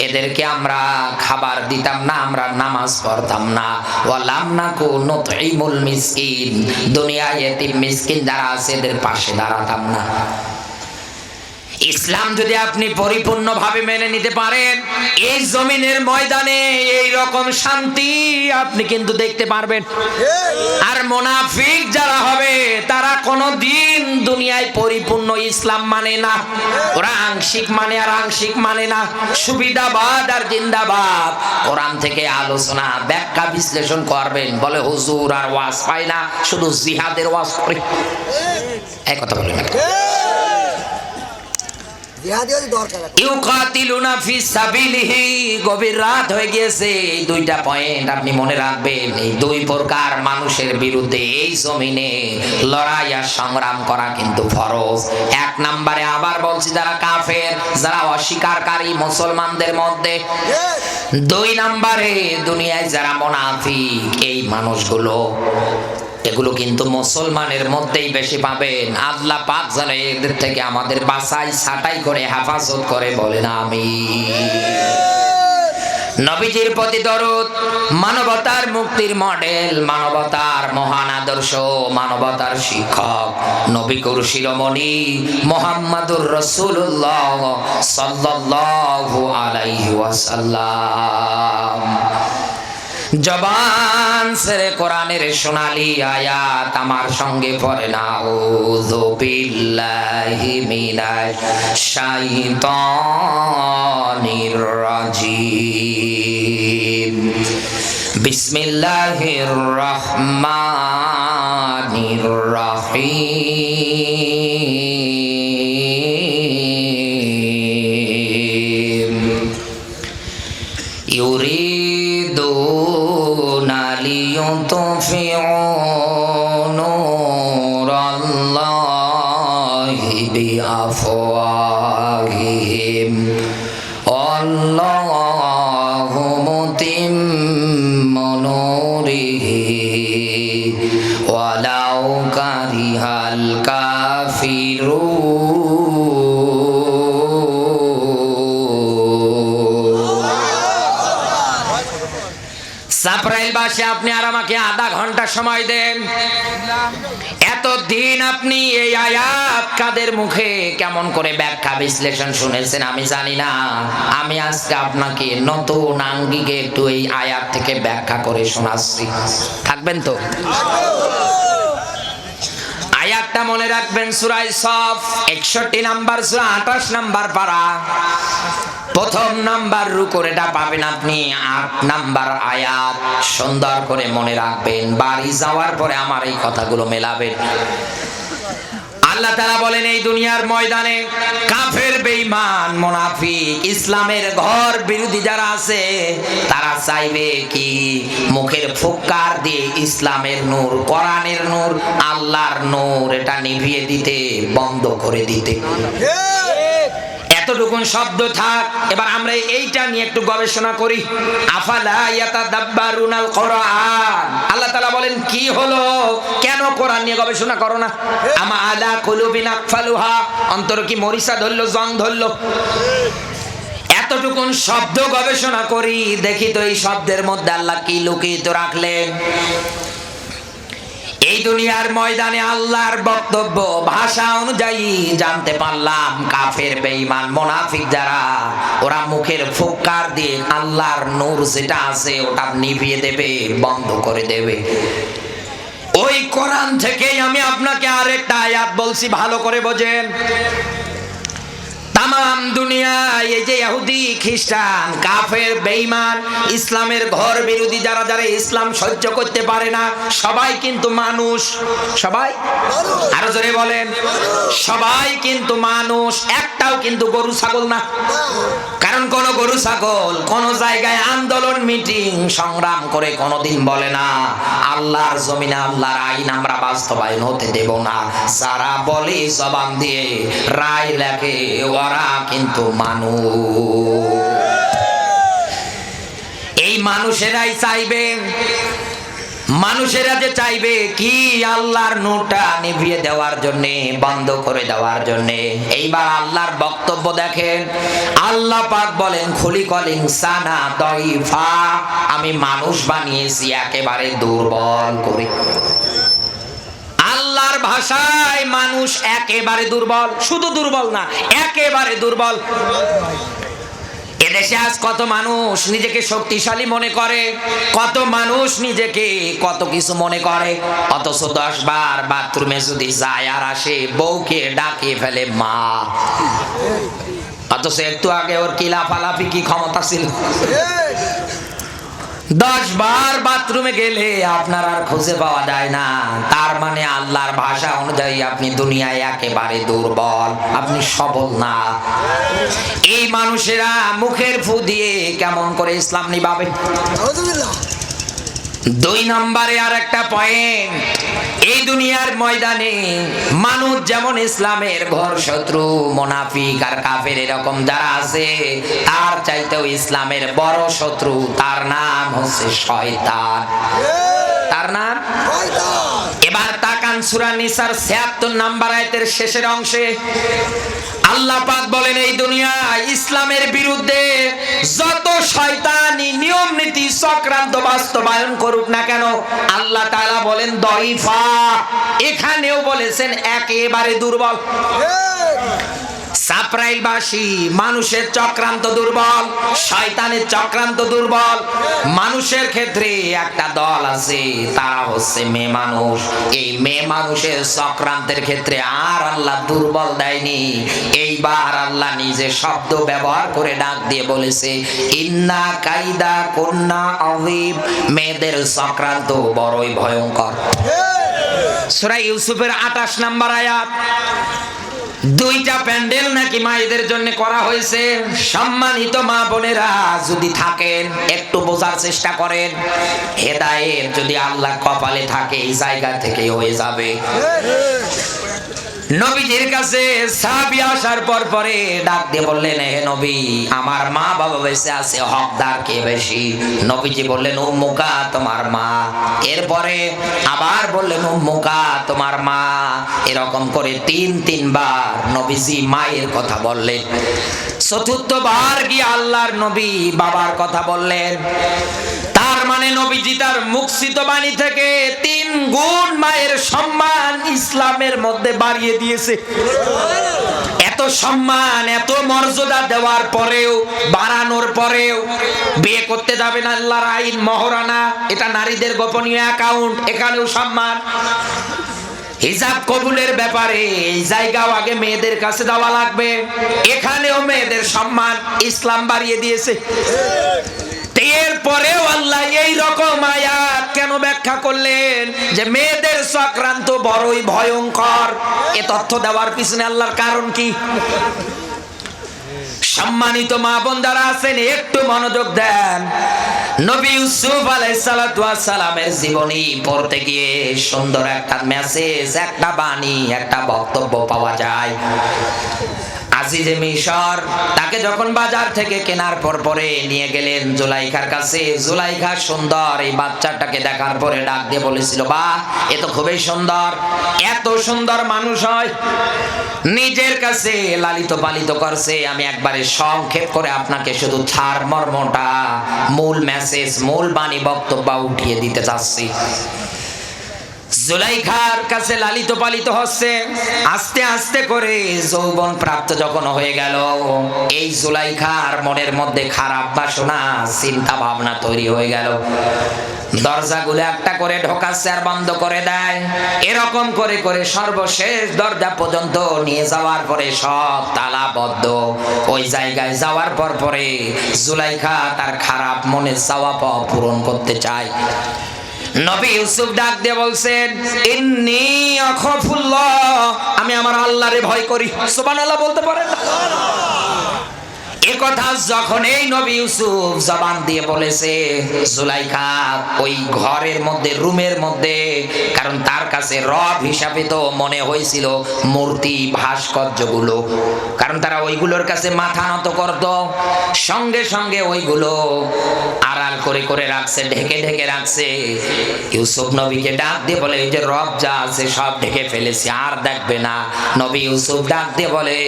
এদেরকে আমরা খাবার দিতাম না, আমরা নামাজ পড়তাম না। ওয়া লাম নাকু নুতঈমুল মিসকিন, দুনিয়ায় এতিম মিসকিন যারা আছে এদের পাশে দাঁড়াতাম না। ইসলাম যদি আপনি পরিপূর্ণভাবে মেনে নিতে পারেন, এই জমিনের ময়দানে এই রকম শান্তি আপনি কিন্তু দেখতে পারবেন। আর মুনাফিক যারা হবে তারা কোনোদিন দুনিয়ায় পরিপূর্ণ ইসলাম মানে না, ওরা আংশিক মানে আর আংশিক মানে না, সুবিধাবাদ আর জিন্দাবাদ। কোরআন থেকে আলোচনা ব্যাখ্যা বিশ্লেষণ করবেন, বলে হুজুর আর ওয়াজ পাই না, শুধু জিহাদের ওয়াজ করে। এই কথা বলেন না, গভীর রাত হয়ে গিয়েছে। এই দুইটা পয়েন্ট আপনি মনে রাখবেন। এই দুই প্রকার মানুষের বিরুদ্ধে এই জমিনে লড়াই আর সংগ্রাম করা কিন্তু ফরজ। এক নম্বরে আবার বলছি, যারা কাফের, যারা অস্বীকারী মুসলমানদের মধ্যে। দুই নম্বরে দুনিয়ায় যারা মুনাফিক, এই মানুষগুলো, এগুলো কিন্তু মুসলমানের মধ্যেই বেশি পাবেন। আল্লাহ পাক যেন এদের থেকে আমাদের বাছাই ছাঁটাই করে হেফাজত করে, বলেন আমিন। নবীজির প্রতি দরুদ, মানবতার মুক্তির মডেল, মানবতার মহান আদর্শ, মানবতার শিক্ষক নবী শিরোমণি মুহাম্মাদুর রাসূলুল্লাহ সাল্লাল্লাহু আলাইহি ওয়াসাল্লাম। জবান ছেড়ে কোরআনের সোনালী আয়াত আমার সঙ্গে পড়ে না। আউযু বিল্লাহি মিনাশ শাইতানির রাজিম। বিসমিল্লাহির রহমানির রহিম। লিইউতফিউ নূরাল্লাহি বিআফওয়াহিহিম আল্লাহু মুতিম্মু নূরিহি ওয়ালাউ কারিহাল কাফিরুন। সাপ্রাইলবাসী, আপনি আর আমাকে আধা ঘন্টা সময় দেন। এতদিন আপনি এই আয়াত কাদের মুখে কেমন করে ব্যাখ্যা বিশ্লেষণ শুনেছেন আমি জানি না। আমি আজকে আপনাকে নতুন আঙ্গিকে একটু এই আয়াত থেকে ব্যাখ্যা করে শোনাচ্ছি, থাকবেন তো? আয়াতটা মনে রাখবেন, সূরা সফ 61 নাম্বার সূরা 28 নাম্বার পারা, প্রথম নাম্বার রুকুর এটা পাবেন আপনি 8 নাম্বার আয়াত। সুন্দর করে মনে রাখবেন, বাড়ি যাওয়ার পরে আমার এই কথাগুলো মেলাবেন। আল্লাহ তাআলা বলেন, এই দুনিয়ার ময়দানে কাফের, বেঈমান, মুনাফিক, ইসলামের ঘর বিরোধী যারা আছে তারা চাইবে কি মুখের ফুৎকার দিয়ে ইসলামের নূর, কোরআনের নূর, আল্লাহর নূর এটা নিভিয়ে দিতে, বন্ধ করে দিতে। এতটুকুন শব্দ থাক, এবার আমরা এইটা নিয়ে একটু গবেষণা করি। আফালা ইয়াতাদাব্বারুনাল কোরআন, আল্লাহ তাআলা বলেন কি হলো, কেন কোরআন নিয়ে গবেষণা করো না? আমা আলা কুলুবিন আকফালুহা, অন্তর কি মরিচা ধরলো, জং ধরলো? এতটুকুন শব্দ গবেষণা করি, দেখি তো এই শব্দের মধ্যে আল্লাহ কি লুকিয়ে রাখলেন। এই দুনিয়ার ময়দানে আল্লাহর বক্তব্য ভাষা অনুযায়ী জানতে পারলাম, কাফের বেঈমান মুনাফিক যারা, ওরা মুখের ফুৎকার দিয়ে আল্লাহর নূর যেটা আছে ওটা নিভিয়ে দেবে, বন্ধ করে দেবে। ওই কোরআন থেকেই আমি আপনাকে আরেকটা আয়াত বলছি, ভালো করে বোঝেন। তাম দুনিয়ায় এই যে ইহুদি, খ্রিস্টান, কাফের, বেঈমান, ইসলামের ঘর বিরোধী যারা যারা ইসলাম সহ্য করতে পারে না, সবাই কিন্তু মানুষ। সবাই, আরো জোরে বলেন, সবাই কিন্তু মানুষ, একটাও কিন্তু গরু ছাগল না। কারণ কোন গরু ছাগল কোন জায়গায় আন্দোলন, মিটিং, সংগ্রাম করে কোনদিন বলে না আল্লাহর জমিনে আল্লাহর আইন আমরা বাস্তবায়ন হতে দেব না। যারা বলে জবান দিয়ে রায় লেখে, ওরা কিন্তু মানুষ। এই মানুষেরাই চাইবে, মানুষেরা যে চাইবে কি আল্লাহর নূরটা নিভিয়ে দেওয়ার জন্য, বন্ধ করে দেওয়ার জন্য। এইবার আল্লাহর বক্তব্য দেখেন, আল্লাহ পাক বলেন খুলিকাল ইনসানা দাইফা, আমি মানুষ বানিয়েছি একেবারে দুর্বল করে। আল্লাহর ভাষায় মানুষ একেবারে দুর্বল, শুধু দুর্বল না, একেবারে দুর্বল। এদেশে আজ কত মানুষ নিজেকে শক্তিশালী মনে করে, কত মানুষ নিজেকে কত কিছু মনে করে, অথচ 10 বার বাথরুমে যদি যায় আর আসে বউকে ডাকে ফেলে মা। অথচ একটু আগে ওর কি লাফালাফি, কি ক্ষমতা ছিল। 10 বার বাথরুমে গেলে আপনার আর খুঁজে পাওয়া যায় না। তার মানে আল্লাহর ভাষা অনুযায়ী আপনি দুনিয়ায় একেবারে দুর্বল, আপনি সবল না। এই মানুষেরা মুখের ফু দিয়ে কেমন করে ইসলাম নিভাবে? 2 নম্বরে আর একটা পয়েন্ট, এই দুনিয়ার ময়দানে মানুষ যেমন ইসলামের ঘোর শত্রু, মুনাফিক আর কাফের এরকম যারা আছে, তার চাইতেও ইসলামের বড় শত্রু, তার নাম হচ্ছে শয়তান। তার নাম শয়তান। এবার তাকান সূরা নিসার 76 নম্বর আয়াতের শেষের অংশে আল্লাহ পাক বলেন, এই দুনিয়া ইসলামের বিরুদ্ধে যত শয়তানি নিয়ম নীতি চক্রান্ত বাস্তবায়ন করুক না কেন, আল্লাহ তাআলা বলেন দাইফা, এখানেও বলেছেন একেবারে দুর্বল। সাপ্রাইলবাসী মানুষের চক্রান্ত দুর্বল, শয়তানের চক্রান্ত দুর্বল। মানুষের ক্ষেত্রে একটা দল আছে, তারা হচ্ছে মেয়ে মানুষ। এই মেয়ে মানুষের চক্রান্তের ক্ষেত্রে আর আল্লাহ দুর্বল দেয়নি। এইবার আল্লাহ নিজে শব্দ ব্যবহার করে ডাক দিয়ে বলেছে, ইন্না কাইদা কুন্না আযীম, মেয়েদের চক্রান্ত বড়ই ভয়ঙ্কর। সূরা ইউসুফের 28 নম্বর আয়াত। 2টা প্যান্ডেল নাকি মায়েদের জন্য করা হয়েছে। সম্মানিত মা বোনেরা যদি থাকেন, একটু বোঝার চেষ্টা করেন, হেদায়েত যদি আল্লাহ কপালে থাকে এই জায়গা থেকে হয়ে যাবে। নবীজির কাছে সাহাবী আসার পরে ডাক দিয়ে বললেন, হে নবী, আমার মা বাবা বেঁচে আছে, হকদার কে বেশি? নবীজি বললেন, উম্মুকা, তোমার মা। এরপরে আবার বললেন, উম্মুকা, তোমার মা। এরকম করে 3 বার নবীজি মায়ের কথা বললেন। চতুর্থবার গিয়ে আল্লাহর নবী বাবার কথা বললেন। তার মানে নবীজি তার মুখসিত বাণী থেকে 3 গুণ মায়ের সম্মান ইসলামের মধ্যে বাড়িয়ে দিয়েছে। এত সম্মান, এত মর্যাদা দেওয়ার পরেও, বাড়ানোর পরেও বিয়ে করতে যাবেন আল্লাহর আইন মহারানা, এটা নারীদের গোপনীয় অ্যাকাউন্ট, এখানেও সম্মান। হিজাব কবুলের ব্যাপারে এই জায়গাও আগে মেয়েদের কাছে দেওয়া লাগবে, এখানেও মেয়েদের সম্মান ইসলাম বাড়িয়ে দিয়েছে। এরপরেও আল্লাহ এই রকম আয়াত কেন ব্যাখ্যা করলেন যে মেয়েদের চক্রান্ত বড়ই ভয়ঙ্কর? এ তথ্য দেওয়ার পিছনে আল্লাহর কারণ কি? সম্মানিত মা বোন যারা আছেন, একটু মনোযোগ দেন। নবী ইউসুফ আলাইহিস সালাতু ওয়াস সালামের জীবনী পড়তে গিয়ে সুন্দর একটা মেসেজ, একটা বাণী, একটা বক্তব্য পাওয়া যায়। আজিজে মিশর তাকে যখন বাজার থেকে কেনার পরে নিয়ে গেলেন জুলাইখার কাছে। জুলাইখা সুন্দর এই বাচ্চাটাকে দেখার পরে ডাক দিয়ে বলেছিল, বাহ, এ তো খুবই সুন্দর, এত সুন্দর মানুষ হয়। নিজের কাছে লালিত পালিত করছে। আমি একবারে সংক্ষেপ করে আপনাকে শুধু ছাড় মর্মটা, মূল মেসেজ, মূল বাণী, বক্তব্য উঠিয়ে দিতে চাচ্ছি। জুলাইখার কাছে লালিত পালিত হচ্ছে, আস্তে আস্তে করে যৌবন প্রাপ্ত যখন হয়ে গেল, এই জুলাইখার মনের মধ্যে খারাপ বাসনা, চিন্তা ভাবনা তৈরি হয়ে গেল। দরজাগুলো একটা করে ঢোকাচ্ছে আর বন্ধ করে দেয়। এরকম করে করে সর্বশেষ দরজা পর্যন্ত নিয়ে যাওয়ার পরে সব তালাবদ্ধ। ওই জায়গায় যাওয়ার পরে জুলাইখা তার খারাপ মনের চাওয়া পাওয়া পূরণ করতে চায়। নবী ইউসুফ ডাক দিয়ে বলছেন, ইন্নী আখাফুল্লাহ, আমি আমার আল্লাহরে ভয় করি। সুবহানাল্লাহ বলতে পারেন? এই কথা যখন এই নবী ইউসুফ জবান দিয়ে বলেছে, জুলাইখা ওই ঘরের মধ্যে, রুমের মধ্যে, কারণ তার কাছে রব হিসাবে তো মনে হয়েছিল মূর্তি ভাস্কর্যগুলো, কারণ তারা ওইগুলোর কাছে মাথা নত করত। সঙ্গে সঙ্গে ওইগুলো আড়াল করে করে রাখছে, ঢেকে ঢেকে রাখছে। ইউসুফ নবীকে ডাক দিয়ে বলে, এই যে রব যা আছে সব ঢেকে ফেলেছি, আর দেখবে না। নবী ইউসুফ ডাক দিয়ে বলে,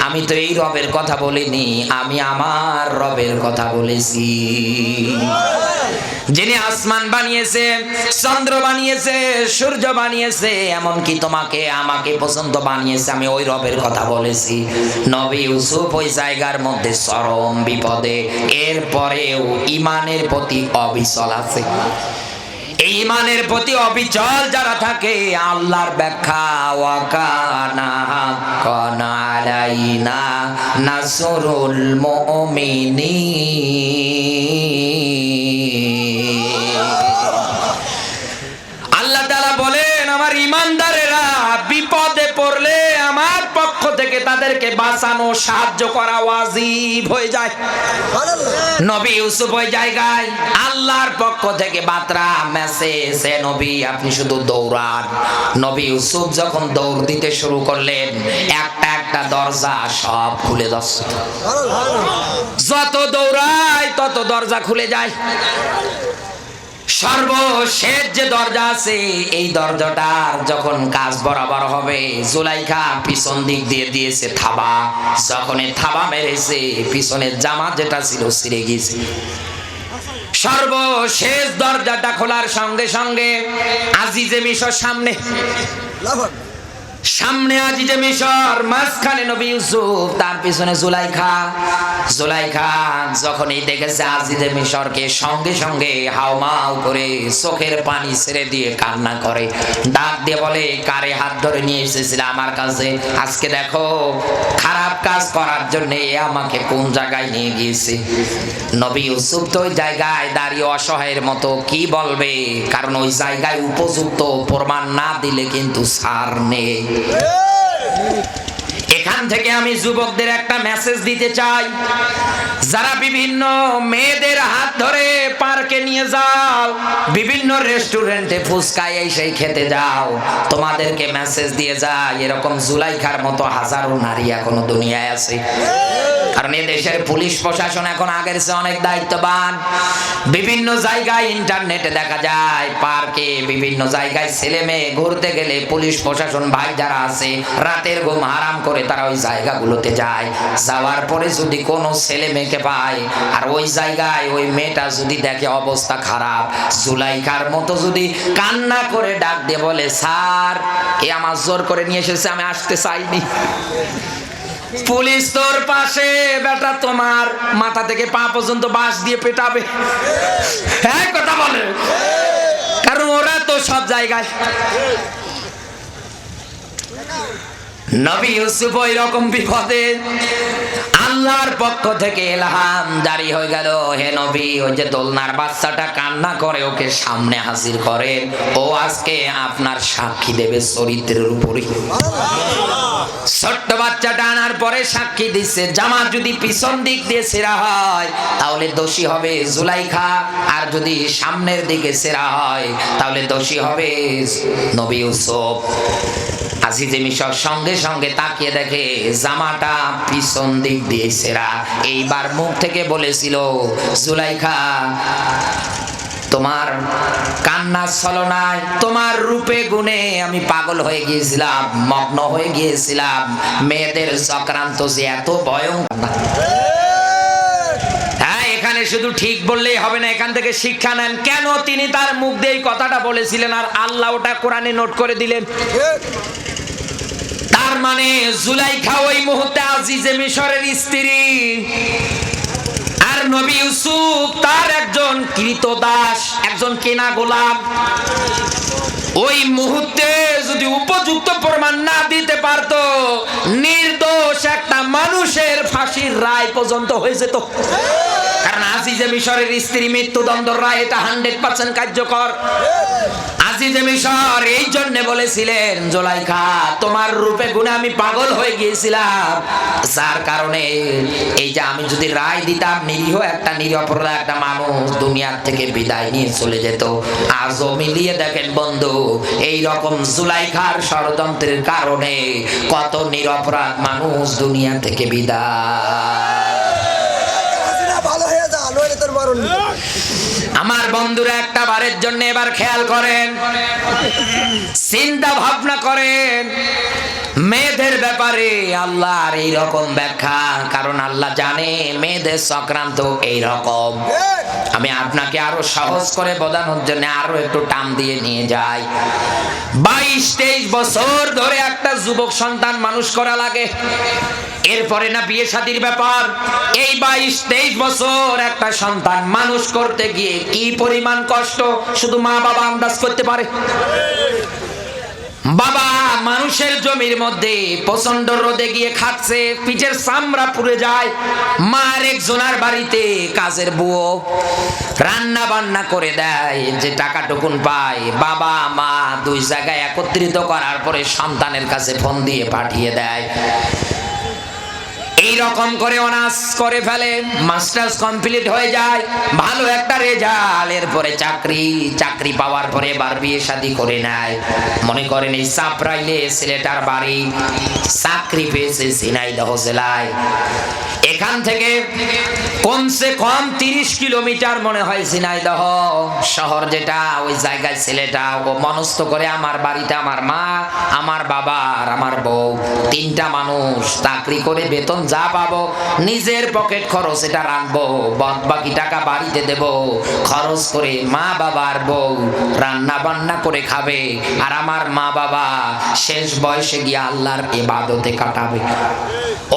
আমি তো এই রবের কথা বলিনি, আমি আমার রবের কথা বলেছি, যিনি আসমান বানিয়েছে, চন্দ্র বানিয়েছে, সূর্য বানিয়েছে, এমনকি তোমাকে আমাকে পর্যন্ত বানিয়েছে, আমি ওই রবের কথা বলেছি। নবী ইউসুফ ওই জায়গার মধ্যে চরম বিপদে। এরপরেও ইমানের প্রতি অবিচল আছে। এই ইমানের প্রতি অবিচল যারা থাকে, আল্লাহর ব্যাখ্যা, ওয়াকানা হাক্কান আলাইনা নাসরুল মুমিনিন। আল্লাহ তাআলা বলেন, আমার ঈমানদারেরা বিপদে পড়লে আমার পক্ষ থেকে তাদেরকে বাঁচানো, সাহায্য করা ওয়াজিব হয়ে যায়। নবী ইউসুফ ওই জায়গায় আল্লাহর পক্ষ থেকে বার্তা মেসেজ, নবী আপনি শুধু দৌড়ান। নবী ইউসুফ যখন দৌড় দিতে শুরু করলেন, একটা একটা দরজা সব খুলে যাচ্ছে। যত দৌড়ায় তত দরজা খুলে যায়। সর্বশেষ যে দরজা আছে, এই দরজাটার যখন কাজ বরাবর হবে, জুলাইখা পিছন দিক দিয়ে দিয়েছে থাবা। যখন থাবা মেরেছে, পিছনের জামা যেটা ছিল ছিঁড়ে গেছে। সর্বশেষ দরজাটা খোলার সঙ্গে সঙ্গে আজিজে মিশর সামনে, সামনে আজিজে মিশর, মাঝখানে নবী ইউসুফ, তার পিছনে জুলাইখা। জুলাইখা যখন এই দেখেছে আজিজে মিশরকে, সঙ্গে সঙ্গে হাউমাউ করে চোখের পানি ছেড়ে দিয়ে কান্না করে, ডাক দিয়ে বলে, কারে হাত ধরে নিয়ে এসেছিল আমার কাছে? আজকে দেখো খারাপ কাজ করার জন্য আমাকে কোন জায়গায় নিয়ে গিয়েছে। নবী ইউসুফ তো ওই জায়গায় দাঁড়িয়ে অসহায়ের মতো কি বলবে, কারণ ওই জায়গায় উপযুক্ত প্রমাণ না দিলে কিন্তু ছাড় নেই। এখান থেকে আমি যুবকদের একটা মেসেজ দিতে চাই, যারা বিভিন্ন মেয়েদের হাত ধরে পার্কে নিয়ে যাও, বিভিন্ন রেস্টুরেন্টে ফুচকা এই সেই খেতে যাও, তোমাদেরকে মেসেজ দিয়ে যায়, এরকম জুলাইখার মতো হাজারো নারী এখনো দুনিয়ায় আছে। কারণ এই দেশের পুলিশ প্রশাসন এখন আগের চেয়ে অনেক দায়িত্ববান। বিভিন্ন জায়গায় ইন্টারনেটে দেখা যায়, পার্কে বিভিন্ন জায়গায় ছেলে মেয়ে ঘুরতে গেলে পুলিশ প্রশাসন ভাই যারা আছে, রাতের ঘুম হারাম করে তারা ওই জায়গাগুলোতে যায়। যাওয়ার পরে যদি কোনো ছেলে মেয়েকে পায়, আর ওই জায়গায় ওই মেয়েটা যদি দেখে অবস্থা খারাপ, জুলাইখার মতো যদি কান্না করে ডাক দিয়ে বলে, স্যার এ আমার জোর করে নিয়ে এসেছে, আমি আসতে চাইনি, পুলিশ তোর পাশে, বেটা তোমার মাথা থেকে পা পর্যন্ত বাঁশ দিয়ে পেটাবে। হ্যাঁ কথা বলে, কারণ ওরা তো সব জায়গায়। নবী ইউসুফ ওই রকম বিপদে, আল্লাহর পক্ষ থেকে ইলহাম জারি হয়ে গেল, হে নবী ওই যে দোলনার বাচ্চাটা কান্না করে, ওকে সামনে হাজির করেন, ও আজকে আপনার সাক্ষী দেবে চরিত্রের উপরে। ছোট্ট বাচ্চাটা আনার পরে সাক্ষী দিচ্ছে, জামা যদি পিছন দিক দিয়ে ছেঁড়া হয় তাহলে দোষী হবে জুলাইখা, আর যদি সামনের দিকে ছেঁড়া হয় তাহলে দোষী হবে নবী ইউসুফ। আজিজে মিশর সঙ্গে সঙ্গে তাকিয়ে দেখে জামাটা পিছন দিক দিয়ে ছেঁড়া। এইবার মুখ থেকে বলেছিল, জুলাইখা তোমার কান্নার ছলনায়, তোমার রূপে গুণে আমি পাগল হয়ে গিয়েছিলাম, মগ্ন হয়ে গিয়েছিলাম। মেয়েদের চক্রান্ত যে এত ভয়ঙ্কর। হ্যাঁ, এখানে শুধু ঠিক বললেই হবে না, এখান থেকে শিক্ষা নেন কেন তিনি তার মুখ দিয়ে এই কথাটা বলেছিলেন আর আল্লাহ ওটা কোরআনে নোট করে দিলেন। তার মানে জুলাইখা ওই মুহূর্তে আজিজে মিশরের স্ত্রী, আর নবী ইউসুফ তার একজন কৃতদাস, একজন কেনা গোলাম। ওই মুহূর্তে যদি উপযুক্ত প্রমাণ না দিতে পারতো, নির্দোষ একটা মানুষের ফাঁসির রায় পর্যন্ত হয়ে যেত। কারণ আজিজে মিশরের স্ত্রী মৃত্যুদণ্ড রায় এটা 100% কার্যকর। আজিজে মিশর এই জন্য বলেছিলেন, জুলাইখা তোমার রূপে গুণে আমি পাগল হয়ে গিয়েছিলাম, যার কারণে এই যে আমি যদি রায় দিতাম, নিরীহ একটা নিরপরাধ একটা মানুষ দুনিয়ার থেকে বিদায় নিয়ে চলে যেত। আজও মিলিয়ে দেখেন বন্ধু, এই রকম জুলাইখার ষড়যন্ত্রের কারণে কত নিরপরাধ মানুষ দুনিয়া থেকে বিদায়। আমার বন্ধুরা একটা বারের জন্য এবার খেয়াল করেন, চিন্তা ভাবনা করেন মেয়েদের ব্যাপারে আল্লাহর এই রকম ব্যাখ্যা। কারণ আল্লাহ জানে মেয়েদের চক্রান্ত এই রকম। আমি আপনাকে আরো সহজ করে বোঝানোর জন্য আরো একটু টান দিয়ে নিয়ে যাই। 22-23 বছর ধরে একটা যুবক সন্তান মানুষ করা লাগে, এরপরে না বিয়ে শাদীর ব্যাপার। এই 22-23 বছর একটা সন্তান মানুষ করতে গিয়ে কি পরিমাণ কষ্ট শুধু মা বাবা আন্দাজ করতে পারে। বাবা মানুষের জমির মধ্যে প্রচন্ড রোদে গিয়ে খাচ্ছে, পিঠের চামড়া পুড়ে যায়। মার একজনের বাড়িতে কাজের বুয়ো রান্না বান্না করে দেয়, যে টাকাটুকুন পায় বাবা মা দুই জায়গায় একত্রিত করার পরে সন্তানের কাছে ফোন দিয়ে পাঠিয়ে দেয়। এই রকম করে অনার্স করে ফেলে, মাস্টার্স কমপ্লিট হয়ে যায়, ভালো একটা রেজাল্ট, এরপরে চাকরি পাওয়ার পরে এবার বিয়ে শাদী করে নেয়। মনে করেন এই চাপরাইলে ছেলেটার বাড়ি, চাকরি পেয়েছে ঝিনাইদহ জেলায়। এখান থেকে কমসে কম 30 কিলোমিটার মনে হয় ঝিনাইদহ শহর যেটা, ওই জায়গায় ছেলেটা ও মনস্থ করে আমার বাড়িতে আমার মা, আমার বাবা আর আমার বউ, 3টা মানুষ চাকরি করে বেতন যা পাবো নিজের পকেট খরচ এটা রাখবো, বাকি টাকা বাড়িতে দেব, খরচ করে মা বাবার বউ রান্না বান্না করে খাবে, আর আমার মা বাবা শেষ বয়সে গিয়ে আল্লাহর ইবাদতে কাটাবে।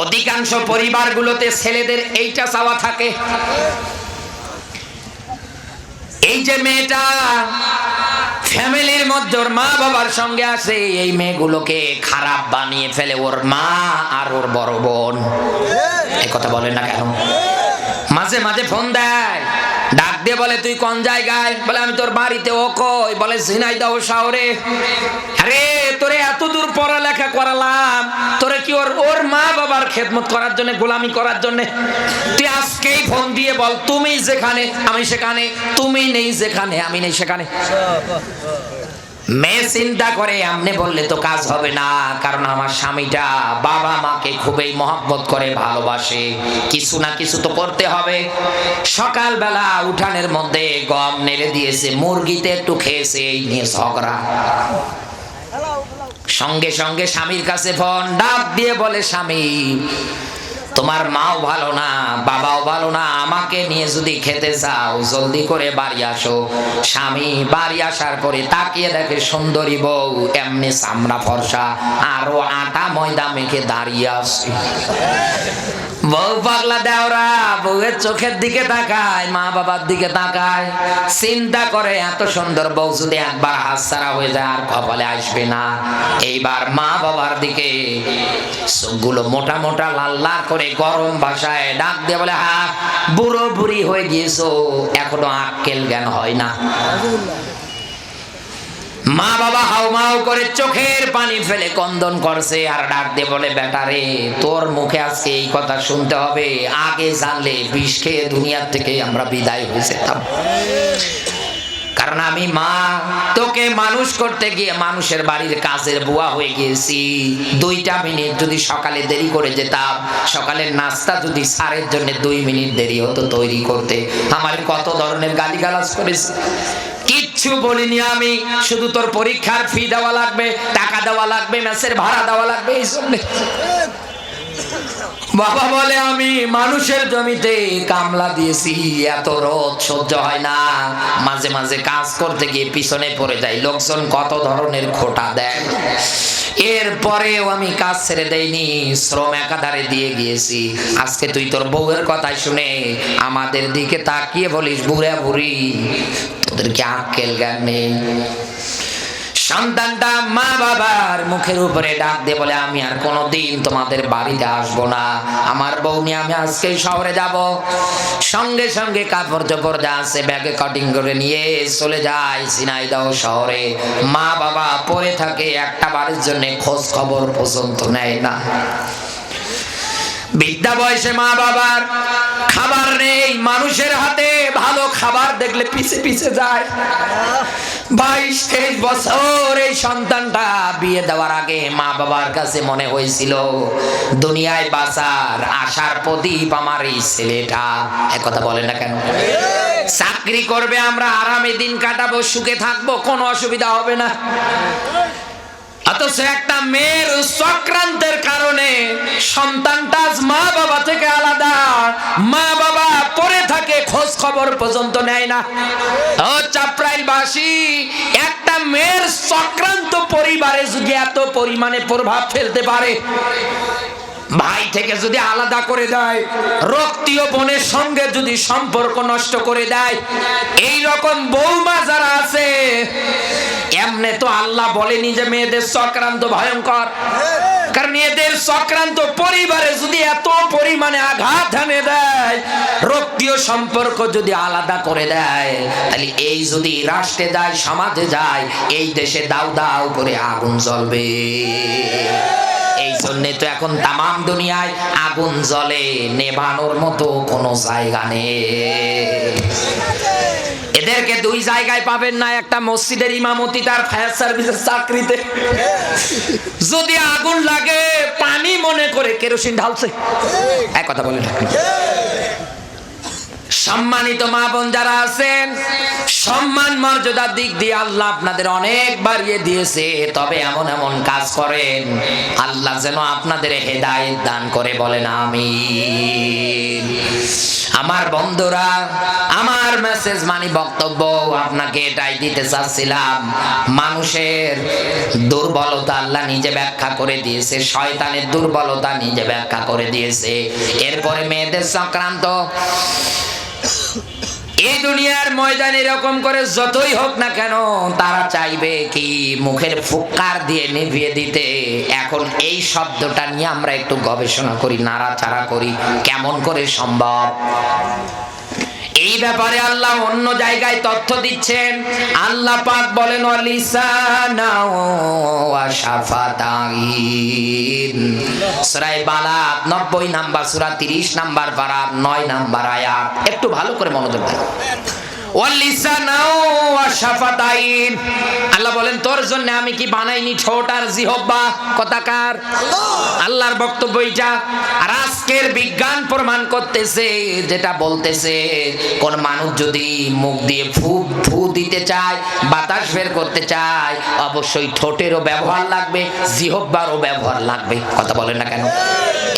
অধিকাংশ পরিবারগুলোতে ছেলেদের এইটা চাওয়া থাকে। এই যে মেয়েটা ফ্যামিলির মধ্যে ওর মা বাবার সঙ্গে আসে, এই মেয়েগুলোকে খারাপ বানিয়ে ফেলে ওর মা আর ওর বড় বোন। এই কথা বলেন না কেন? মাঝে মাঝে ফোন দেয়, ডাক দিয়ে বলে তুই কোন জায়গায়? বলে আমি তোর বাড়িতে। ও কই? বলে ঝিনাইদহ শহরে। আরে তোরে এত দূর পড়ালেখা করালাম, তোরে কি ওর মা বাবার খেদমত করার জন্য, গোলামি করার জন্য? তুই আজকেই ফোন দিয়ে বল তুমি যেখানে আমি সেখানে, তুমি নেই যেখানে আমি নেই সেখানে। মেয়ে চিন্তা করে আমনে বললে তো কাজ হবে না, কারণ আমার স্বামীটা বাবা মাকে খুবই মহব্বত করে, ভালোবাসে, কিছু না কিছু তো করতে হবে। সকালবেলা উঠানের মধ্যে গম নেড়ে দিয়েছে, মুরগিতে একটু খেয়েছে, এই নিয়ে ঝগড়া। সঙ্গে সঙ্গে স্বামীর কাছে ফোন, ডাক দিয়ে বলে স্বামী তোমার মাও ভালো না বাবাও ভালো না, আমাকে নিয়ে যদি খেতে চাও জলদি করে বাড়ি আসো। স্বামী বাড়ি আসার পরে তাকিয়ে দেখে সুন্দরী বউ এমনি চামড়া ফর্সা, আরো আটা ময়দা মেখে দাঁড়িয়ে আসছে। বউ পাগলা দেওরা বউয়ের চোখের দিকে তাকায়, মা বাবার দিকে তাকায়, চিন্তা করে এত সুন্দর বউ যদি একবার হাতছাড়া হয়ে যায় আর কপালে আসবে না। এইবার মা বাবার দিকে চোখগুলো মোটা মোটা লাল লাল করে গরম ভাষায় ডাক দিয়ে বলে, হা বুড়ো বুড়ি হয়ে গিয়েছো, এখনো আক্কেল জ্ঞান হয় না। মা বাবা হাউমাউ করে চোখের পানি ফেলে ক্রন্দন করছে আর ডাক দিয়ে বলে, বেটা রে, তোর মুখে আজকে এই কথা শুনতে হবে, আগে জানলে বিষ খেয়ে দুনিয়ার থেকে আমরা বিদায় হয়ে যেতাম। কারণ আমি মা তোকে মানুষ করতে গিয়ে মানুষের বাড়ির কাজের বুয়া হয়ে গিয়েছি। 2টা মিনিট যদি সকালে দেরি করে যেতাম, সকালের নাস্তা যদি স্যারের জন্য 2 মিনিট দেরি হতো তৈরি করতে, আমার কত ধরনের গালিগালাজ করেছে। কিচ্ছু বলিনি আমি, শুধু তোর পরীক্ষার ফি দেওয়া লাগবে, টাকা দেওয়া লাগবে, মেসের ভাড়া দেওয়া লাগবে, এই জন্য। বাবা বলে, আমি মানুষের জমিতে কামলা দিয়েছি, এত রোদ সহ্য হয় না, মাঝে মাঝে কাজ করতে গিয়ে পিছনে পড়ে যাই, লোকজন কত ধরনের খোঁটা দেয়, এরপরেও আমি কাজ ছেড়ে দেইনি, শ্রম একাধারে দিয়ে গিয়েছি। আজকে তুই তোর বউয়ের কথাই শুনে আমাদের দিকে তাকিয়ে বলিস বুড়া বুড়ি, তোদের কি আক্কেল জ্ঞান নেই? সন্তানটা মা বাবার মুখের উপরে ডাক দিয়ে বলে, আমি আর কোনোদিন তোমাদের বাড়িতে আসবো না, আমার বউ নিয়ে আমি আজকে শহরে যাব। সঙ্গে সঙ্গে কাপড় চোপড় যা আছে ব্যাগে কাটিং করে নিয়ে চলে যায় ঝিনাইদহ শহরে। মা বাবা পড়ে থাকে, একটা বাড়ির জন্য খোঁজ খবর পর্যন্ত নেয় না। বৃদ্ধা বয়সে মা বাবার খাবার নেই, মানুষের হাতে ভালো খাবার দেখলে পিছে পিছে যায়। 22-23 বছর এই সন্তানটা বিয়ে দেওয়ার আগে মা বাবার কাছে মনে হয়েছিল দুনিয়ায় বাঁচার আশার প্রদীপ আমার এই ছেলেটা। একথা বলে না কেন? চাকরি করবে, আমরা আরামে দিন কাটাবো, সুখে থাকবো, কোনো অসুবিধা হবে না। অথচ একটা মেয়ের চক্রান্তের কারণে সন্তানটা মা বাবা থেকে আলাদা, মা বাবা পড়ে থাকে, খোঁজ খবর পর্যন্ত নেয় না। ও চাপরাইলবাসী, একটা মেয়ের চক্রান্ত পরিবারে যদি এত পরিমাণে প্রভাব ফেলতে পারে, ভাই থেকে যদি আলাদা করে দেয়, রক্তীয় বোনের সঙ্গে যদি সম্পর্ক নষ্ট করে দেয়, এই রকম বৌমা যারা আছে, এমনি তো আল্লাহ বলেনি যে মেয়েদের চক্রান্ত ভয়ঙ্কর, কারণ এদের চক্রান্ত পরিবারে যদি এত পরিমাণে আঘাত এনে দেয়, রক্তীয় সম্পর্ক যদি আলাদা করে দেয়, তাহলে এই যদি রাষ্ট্রে যায়, সমাজে যায়, এই দেশে দাউ দাউ করে আগুন জ্বলবে। এই জন্যে তো এখন তামাম দুনিয়ায় আগুন জ্বলে, নেভানোর মতো কোনো জায়গা নেই। এদেরকে 2 জায়গায় পাবেন না, একটা মসজিদের ইমামতি, তার ফায়ার সার্ভিসের চাকরিতে যদি আগুন লাগে পানি মনে করে কেরোসিন ঢালছে। এক কথা বলে না? সম্মানিত মা বোন যারা আছেন, সম্মান মর্যাদার দিক দিয়ে আল্লাহ আপনাদের অনেক বাড়িয়ে দিয়েছে, তবে এমন এমন কাজ করেন আল্লাহ যেন আপনাদের হেদায়েত দান করে, বলেন আমিন। আমার বন্ধুরা, আমার মেসেজ মানে বক্তব্য আপনাকে এটাই দিতে চাচ্ছিলাম, মানুষের দুর্বলতা আল্লাহ নিজে ব্যাখ্যা করে দিয়েছে, শয়তানের দুর্বলতা নিজে ব্যাখ্যা করে দিয়েছে। এরপরে মেয়েদের চক্রান্ত, এই দুনিয়ার ময়দানে এরকম করে যতই হোক না কেন, তারা চাইবে কি মুখের ফুৎকার দিয়ে নিভিয়ে দিতে। এখন এই শব্দটা নিয়ে আমরা একটু গবেষণা করি, নাড়াচাড়া করি, কেমন করে সম্ভব। এই ব্যাপারে আল্লাহ অন্য জায়গায় তথ্য দিচ্ছেন। আল্লাহ পাক বলেন, ওয়ালিসানা ওয়া শাফাতাইন, সূরা বালাগ 90 নাম্বার সূরা 30 নাম্বার পারা 9 নাম্বার আয়াত। একটু ভালো করে মনোযোগ দেন। ওয়ালিসানা ওয়া শাফাতাইন, আল্লাহ বলেন তোর জন্য আমি কি বানাইনি ঠোঁট আর জিহ্বা? কথাকার আল্লাহর বক্তব্য এটা। আর আজকের বিজ্ঞান প্রমাণ করতেছে, যেটা বলতেছে, কোন মানুষ যদি মুখ দিয়ে ফু দিতে চায়, বাতাস বের করতে চায়, অবশ্যই ঠোঁটেরও ব্যবহার লাগবে, জিহ্বারও ব্যবহার লাগবে। কথা বলেন না কেন?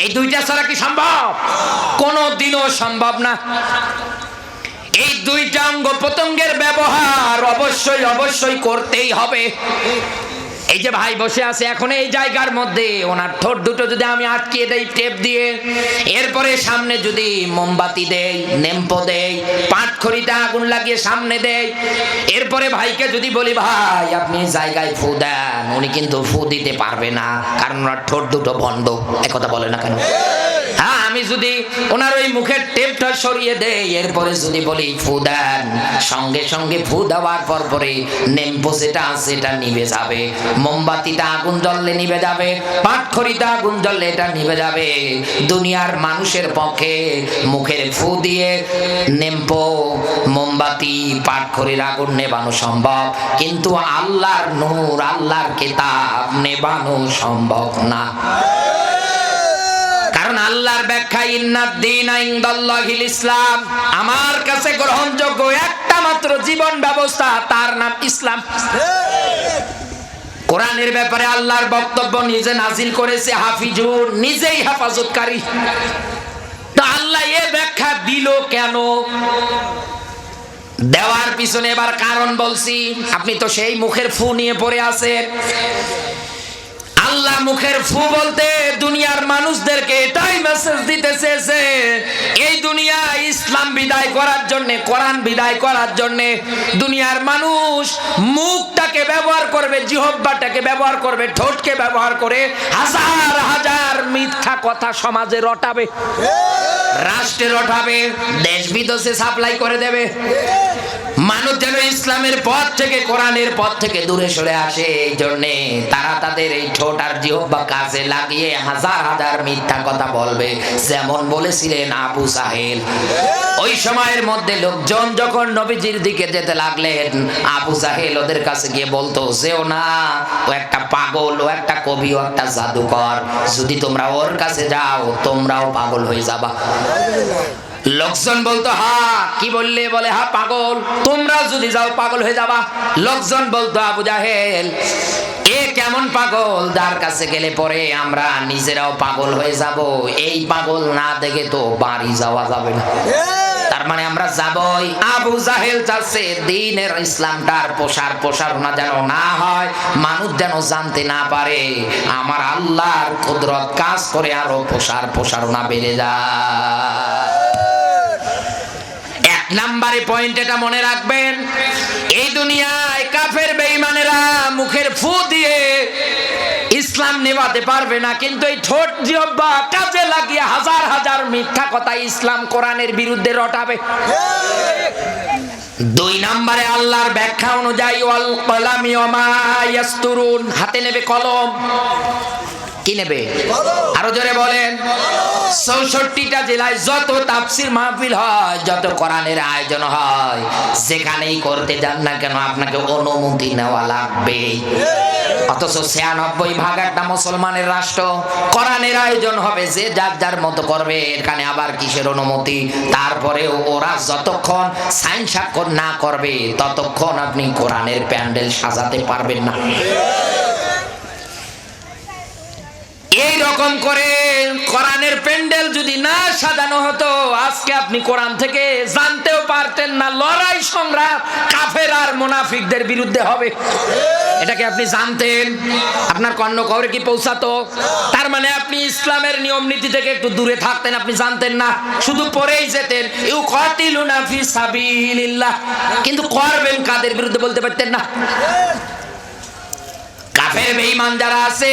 এই 2টা ছাড়া কি সম্ভব? কোনোদিনও সম্ভব না। এই 2টা অঙ্গ প্রত্যঙ্গের ব্যবহার অবশ্যই অবশ্যই করতেই হবে। এই যে ভাই বসে আছে এখন এই জায়গার মধ্যে, ওনার ঠোঁট দুটো যদি আমি আটকিয়ে দেই টেপ দিয়ে, এরপরে সামনে যদি মোমবাতি দেই, নেমপো দেই, পাটখড়িতে আগুন লাগিয়ে সামনে দেই, এরপরে ভাইকে যদি বলি ভাই আপনি এই জায়গায় ফু দেন, উনি কিন্তু ফু দিতে পারবে না, কারণ ওনার ঠোঁট দুটো বন্ধ। একথা বলে না কেন? হ্যাঁ, আমি যদি ওনার ওই মুখের টেপটা সরিয়ে দেই, এরপরে যদি বলি ফু দেন, সঙ্গে সঙ্গে ফু দেওয়ার পরে নেম্পো যেটা আছে এটা নিভে যাবে, মোমবাতিটা আগুন জ্বললে নিভে যাবে, পাটখড়িটা আগুন জ্বললে এটা নিভে যাবে। দুনিয়ার মানুষের পক্ষে মুখের ফু দিয়ে নেম্পো, মোমবাতি, পাটখড়ির আগুন নেভানো সম্ভব, কিন্তু আল্লাহর নূর, আল্লাহর কিতাব নেভানো সম্ভব না। কারণ আল্লাহর ব্যাখ্যা ইন্নাদ-দীনা ইনদাল্লাহিল ইসলাম, আমার কাছে গ্রহণযোগ্য একটা মাত্র জীবন ব্যবস্থা, তার নাম ইসলাম। কোরআনের ব্যাপারে আল্লাহর বক্তব্য নিজে নাজিল করেছে হাফিজুন, নিজেই হেফাজতকারী। তো আল্লাহ এ ব্যাখ্যা দিল কেন? দেওয়ার পিছনে এবার কারণ বলছি। আপনি তো সেই মুখের ফু নিয়ে পড়ে আছেন। আল্লাহ মুখের ফু বলতে দুনিয়ার মানুষদেরকে এটাই মেসেজ দিতে চেয়েছে, এই দুনিয়া ইসলাম বিদায় করার জন্য, কোরআন বিদায় করার জন্য দুনিয়ার মানুষ মুখটাকে ব্যবহার করবে, জিহ্বাটাকে ব্যবহার করবে, ঠোঁটকে ব্যবহার করে হাজার হাজার মিথ্যা কথা সমাজে রটাবে, রাষ্ট্রে রটাবে, দেশ বিদেশে সাপ্লাই করে দেবে। মানুষ যেন ইসলামের পথ থেকে, কোরআনের পথ থেকে দূরে সরে আসে, এই জন্য তারা তাদের এই ঠোঁট আর জিহ্বা কাজে লাগিয়ে হাজার হাজার মিথ্যা কথা বলবে। যেমন বলেছিলেন আবু জাহেল। ওই সময়ের মধ্যে লোকজন যখন নবীজির দিকে যেতে লাগলেন, আবু জাহেল ওদের কাছে গিয়ে বলতো, যেও না, ও একটা পাগল, ও একটা কবি, ও একটা জাদুকর, যদি তোমরা ওর কাছে যাও তোমরাও পাগল হয়ে যাবা। লোকজন বলতো, হ্যাঁ কি বললে? বলে হ্যাঁ পাগল, তোমরা যদি যাও পাগল হয়ে যাবা। লোকজন বলতো, আবু জাহেল এ কেমন পাগল, যার কাছে গেলে পরে আমরা নিজেরাও পাগল হয়ে যাব, এই পাগল না দেখে তো বাড়ি যাওয়া যাবে না, তার মানে আমরা যাবই। আবু জাহেল চাচ্ছে দ্বীনের ইসলামটার প্রসারণা যেন না হয়, মানুষ যেন জানতে না পারে, আমার আল্লাহর কুদরত কাজ করে আরো প্রসারণা বেড়ে যায়। নাম্বারে পয়েন্ট এটা মনে রাখবেন, এই দুনিয়ায় কাফের বেঈমানেরা মুখের ফু দিয়ে ইসলাম নেভাতে পারবে না, কিন্তু এই ঠোঁট জিহ্বা কাজে লাগিয়ে হাজার হাজার মিথ্যা কথা ইসলাম কোরআনের বিরুদ্ধে রটাবে। দুই নম্বরে আল্লাহর ব্যাখ্যা অনুযায়ী ওয়াল কলামি ওয়া মা ইয়াসতুরুন, হাতে নেবে কলম। কি নেবে? আরো জোরে বলেন। ৬৪টা জেলায় যত তাফসীর মাহফিল হয়, যত কোরআনের আয়োজন হয়, যেখানেই করতে যান না কেন আপনাকে অনুমতি নেওয়া লাগবে। অথচ ৯৬ একটা মুসলমানের রাষ্ট্র, কোরআনের আয়োজন হবে, যে যার যার মতো করবে, এখানে আবার কিসের অনুমতি? তারপরেও ওরা যতক্ষণ সাইন স্বাক্ষর না করবে ততক্ষণ আপনি কোরআনের প্যান্ডেল সাজাতে পারবেন না। এই রকম করে কোরআনের প্যান্ডেল যদি না সাজানো হতো, আজকে আপনি কোরআন থেকে জানতেও পারতেন না। লড়াই সংগ্রাম কাফের আর মুনাফিকদের বিরুদ্ধে হবে, এটাকে আপনি জানতেন? আপনার কর্ণ কবরে কি পৌঁছাতো? তার মানে আপনি ইসলামের নিয়ম নীতি থেকে একটু দূরে থাকতেন, আপনি জানতেন না, শুধু পড়েই যেতেন ইউকাতিলুনা ফি সাবিলিল্লাহ, কিন্তু করবেন কাদের বিরুদ্ধে বলতে পারতেন না। কাফের বেঈমান যারা আছে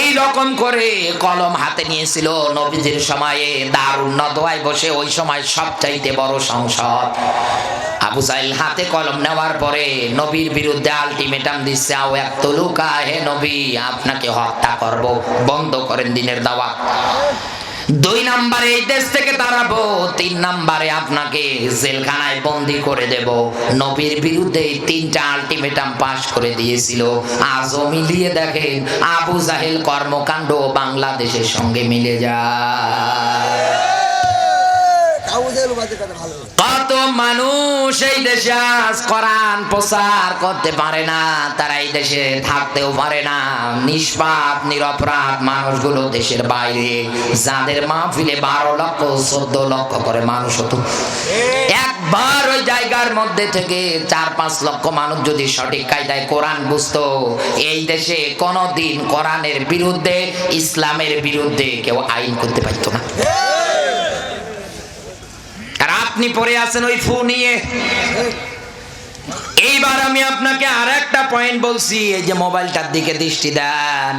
এই রকম করে কলম হাতে নিয়েছিল নবীজির সময়ে দারুন নদওয়ায় বসে, ওই সময় সবচাইতে বড় সংসদ। আবু জাহেল হাতে কলম নেওয়ার পরে নবীর বিরুদ্ধে আলটিমেটাম দিচ্ছে, আও ইয়াকতুলুকা, হে নবী আপনাকে হত্যা করব, বন্ধ করেন দ্বীনের দাওয়াত। ২ নম্বরে এই দেশ থেকে তাড়াবো, ৩ নম্বরে আপনাকে জেলখানায় বন্দী করে দেব। নবীর বিরুদ্ধে ৩টা আলটিমেটাম পাশ করে দিয়েছিল। আজও মিলিয়ে দেখেন আবু জাহেল কর্মকাণ্ড বাংলাদেশের সঙ্গে মিলে যায়। কত মানুষ এই দেশে আজ কোরআন প্রচার করতে পারে না, তারা এই দেশে থাকতেও পারে না। নিষ্পাপ নিরপরাধ মানুষগুলো দেশের বাইরে, যাদের মাহফিলে ১২ লক্ষ ১৪ লক্ষ করে মানুষ হতো, একবার ওই জায়গার মধ্যে থেকে ৪-৫ লক্ষ মানুষ যদি সঠিক কায়দায় কোরআন বুঝতো, এই দেশে কোনোদিন কোরআনের বিরুদ্ধে, ইসলামের বিরুদ্ধে কেউ আইন করতে পারতো না। আপনি পড়ে আছেন ওই ফু নিয়ে। এইবার আমি আপনাকে আর একটা পয়েন্ট বলছি, এই যে মোবাইলটার দিকে দৃষ্টি দেন।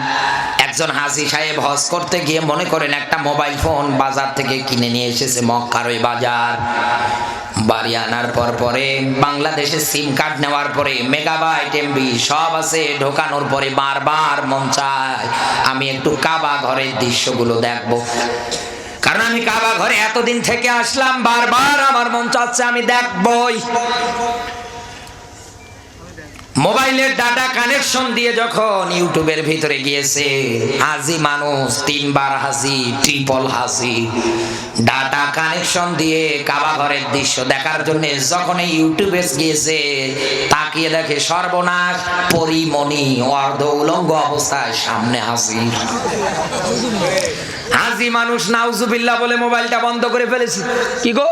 এক একজন হাজী সাহেব হজ করতে গিয়ে মনে করেন একটা মোবাইল ফোন বাজার থেকে কিনে নিয়ে এসেছে, মক্কার ওই বাজার। বাড়ি আনার পরে বাংলাদেশে সিম কার্ড নেওয়ার পরে মেগাবাইট এমবি সব আছে, ঢোকানোর পরে বারবার মন চায় আমি একটু কাবা ঘরের দৃশ্যগুলো দেখবো, কারণ আমি কাবা ঘরে এতদিন থেকে আসলাম, বারবার আমার মন চাচ্ছে আমি দেখবই। মোবাইলের ডাটা কানেকশন দিয়ে যখন ইউটিউবের ভিতরে গিয়েছে, হাজি মানুষ 3 বার হাজি, ট্রিপল হাজি, ডাটা কানেকশন দিয়ে কাবা ঘরের দৃশ্য দেখার জন্য যখন ইউটিউবে গিয়েছে, তাকিয়ে দেখে সর্বনাশ, পরিমণি অর্ধ উলঙ্গ অবস্থায় সামনে হাজির। হাজি মানুষ নাউজুবিল্লাহ বলে মোবাইলটা বন্ধ করে ফেলেছে। কি গো,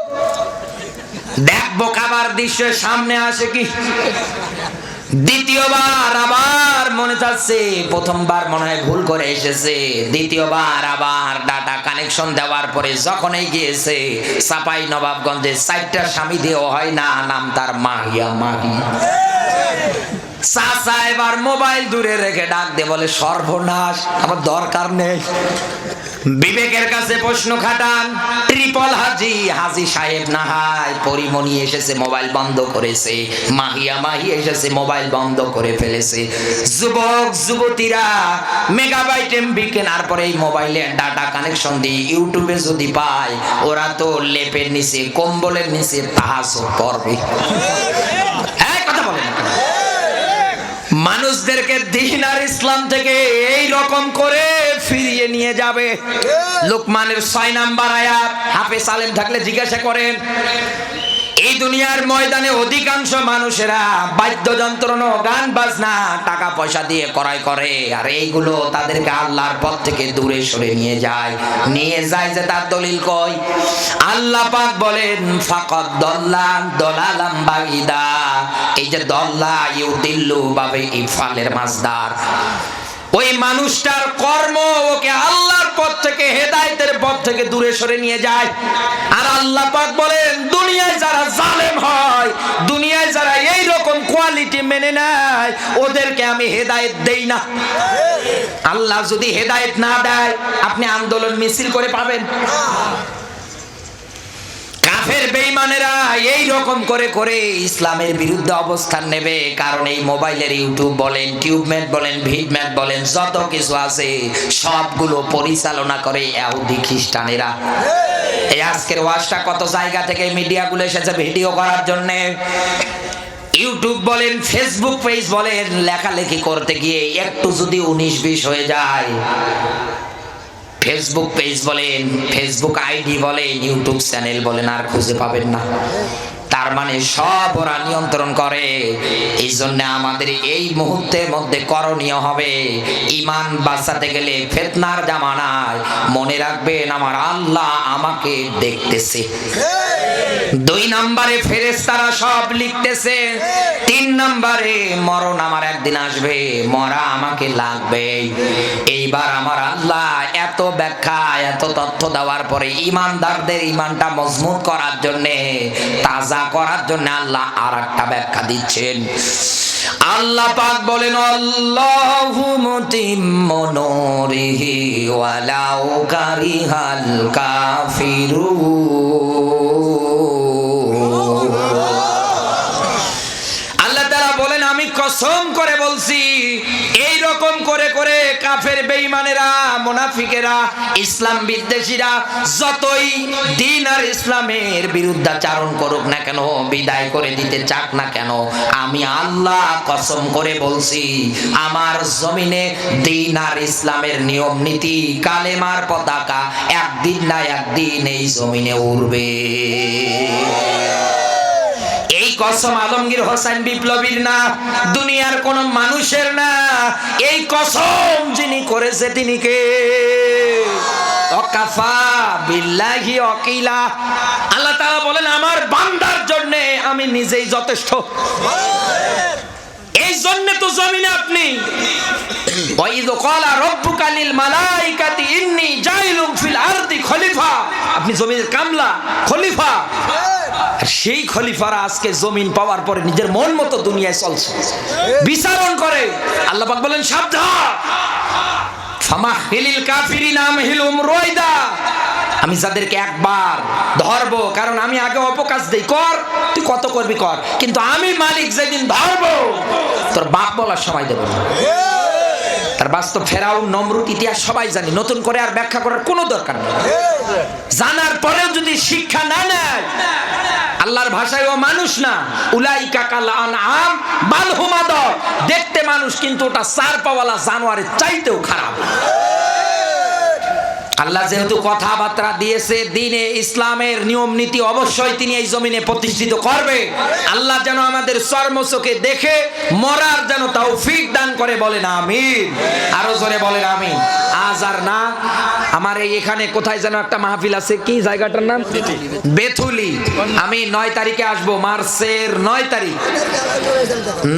দেখবো কাবার দৃশ্য, সামনে আসে কি। দ্বিতীয়বার আবার মনে চাচ্ছে, প্রথমবার মনে হয় ভুল করে এসেছে, দ্বিতীয়বার আবার ডাটা কানেকশন দেওয়ার পরে যখনই গিয়েছে চাপাই নবাবগঞ্জে 4টা স্বামী দিয়েও হয় না, নাম তার মাহিয়া মাহি। চাচা এবার মোবাইল দূরে রেখে ডাক দিয়ে বলে সর্বনাশ, আমার দরকার নেই। বিবেকের কাছে প্রশ্ন খাটান, ট্রিপল হাজি, হাজি সাহেব না হয় পরিমণি এসেছে মোবাইল বন্ধ করেছে, মাহিয়া মাহি এসেছে মোবাইল বন্ধ করে ফেলেছে। যুবক যুবতীরা মেগাবাইট এমবি কেনার পরে এই মোবাইলে ডাটা কানেকশন দিয়ে ইউটিউবে যদি পায়, ওরা তো লেপের নিচে কম্বলের নিচে তাহাজ্জুদ পড়বে। কথা বলেন, মানুষদেরকে দ্বীন আর ইসলাম থেকে এই রকম করে ফিরিয়ে নিয়ে যাবে। লোকমানের 6 নাম্বার আয়াত, হাফেজ আলেম থাকলে জিজ্ঞাসা করেন। এই দুনিয়ার ময়দানে অধিকাংশ মানুষেরা বাদ্যযন্ত্র, গান বাজনা টাকা পয়সা দিয়ে ক্রয় করে, আর এইগুলো তাদেরকে আল্লাহর পথ থেকে দূরে সরে নিয়ে যায় যে তার দলিল কই? আল্লাহ পাক বলেন ফাকাদ দাল্লা দালালাম বাঈদা। এই যে দাল্লা ইউদিল্লু বাবে ইফালের মাসদার, ওই মানুষটার কর্ম ওকে আল্লাহর পথ থেকে, হেদায়েতের পথ থেকে দূরে সরে নিয়ে যায়। আর আল্লাহ পাক বলেন দুনিয়ায় যারা জালেম হয়, দুনিয়ায় যারা এই রকম কোয়ালিটি মেনে নেয়, ওদেরকে আমি হেদায়েত দেই না। আল্লাহ যদি হেদায়েত না দেয়, আপনি আন্দোলন মিছিল করে পাবেন? কাফের বেঈমানেরা এই রকম করে করে ইসলামের বিরুদ্ধে অবস্থান নেবে, কারণ এই মোবাইলের ইউটিউব বলেন, টিউবমেট বলেন, ভিডমেট বলেন, যত কিছু আছে সবগুলো পরিচালনা করে ইহুদি খ্রিস্টানেরা। এই আজকের ওয়াজটা কত জায়গা থেকে মিডিয়াগুলো এসেছে ভিডিও করার জন্য। ইউটিউব বলেন, ফেসবুক পেজ বলেন, লেখালেখি করতে গিয়ে একটু যদি 19-20 হয়ে যায়, ফেসবুক পেজ বলেন, ফেসবুক আইডি বলেন, ইউটিউব চ্যানেল বলেন, আর খুঁজে পাবেন না। তার মানে সব ওরা নিয়ন্ত্রণ করে। এই জন্য আমাদের এই মুহূর্তের মধ্যে করণীয় হবে, ঈমান বাঁচাতে গেলে ফিতনার জামানায় মনে রাখবেন আমার আল্লাহ আমাকে দেখতেছে। 2 নম্বরে ফেরেশতারা সব লিখতেছে। 3 নম্বরে মরণ আমার একদিন আসবে, মরা আমাকে লাগবে। এইবার আমার আল্লাহ এত ব্যাখ্যা, এত তথ্য দেওয়ার পরে ঈমানদারদের ঈমানটা মজবুত করার জন্য, তাজা করার জন্য আল্লাহ আরেকটা ব্যাখ্যা দিচ্ছেন। আল্লাহ পাক বলেন আল্লাহু মুতিম্মু নূরিহি ওয়ালাউ কারিহাল কাফিরুন। আল্লাহ তাআলা বলেন আমি কসম করে বলছি, এই রকম করে করে কাফের বেঈমানেরা, মুনাফিকেরা, ইসলাম বিদ্বেষীরা যতই দ্বীন আর ইসলামের বিরুদ্ধাচরণ করুক না কেন, বিদায় করে দিতে চাক না কেন, আমি আল্লাহ কসম করে বলছি আমার জমিনে দ্বীন আর ইসলামের নিয়ম নীতি, কালেমার পতাকা একদিন না একদিন এই জমিনে উড়বে। এই কসম আলমগীর হোসেন বিপ্লবীর না, দুনিয়ার কোন মানুষের না। এই কসম যিনি করেছে তিনি কে? ওয়াকাফা বিল্লাহি ওয়াকিলা। আল্লাহ তাআলা বলেন আমার বান্দার জন্য আমি নিজেই যথেষ্ট। এই জন্য তো জমিনে আপনি ওয়াইদ ক্বালা রাব্বুকা লিল মালাইকাতি ইন্নী জাইলুন ফিল আরদি খলিফা, আপনি জমিনের কামলা, খলিফা। সেই খলিফারা আজকে জমিন পাওয়ার পরে নিজের মন মতো দুনিয়ায় চলছে, বিচারণ করে। আল্লাহ পাক বলেন সাবধান, ফামাহিলিল কাফিরিনা আমহিলুম রুয়াইদা, আমি যাদেরকে একবার ধরবো, কারণ আমি আগে অপকাশ দেই, কর তুই কত করবি কর, কিন্তু আমি মালিক যেদিন ধরবো তোর বাপ বলার সময় দেব না। তার বাস্তব ফেরাউন নমরুদ ইতিহাস সবাই জানি, নতুন করে আর ব্যাখ্যা করার কোনো দরকার নেই। জানার পরেও যদি শিক্ষা না নেয়, আল্লাহর ভাষায় ও মানুষ না, উলাইকা কাল আনআম বাল হুম আদল, দেখতে মানুষ কিন্তু ওটা চার পাওয়ালা জানোয়ারের চাইতেও খারাপ। আল্লাহ যেহেতু কথাবার্তা দিয়েছে, দ্বীনে ইসলামের নিয়ম নীতি অবশ্যই তিনি এই জমিনে প্রতিষ্ঠিত করবে। আল্লাহ যেন আমাদের চর্মচোখে দেখে মরার যেন তৌফিক দান করে, বলেন আমিন। আরো জোরে বলেন আমিন। আজ আর না, আমার এখানে কোথায় যেন একটা মাহফিল আছে, কি জায়গাটার নাম? বেথুলি। আমি 9 তারিখে আসবো, মার্চের 9 তারিখ,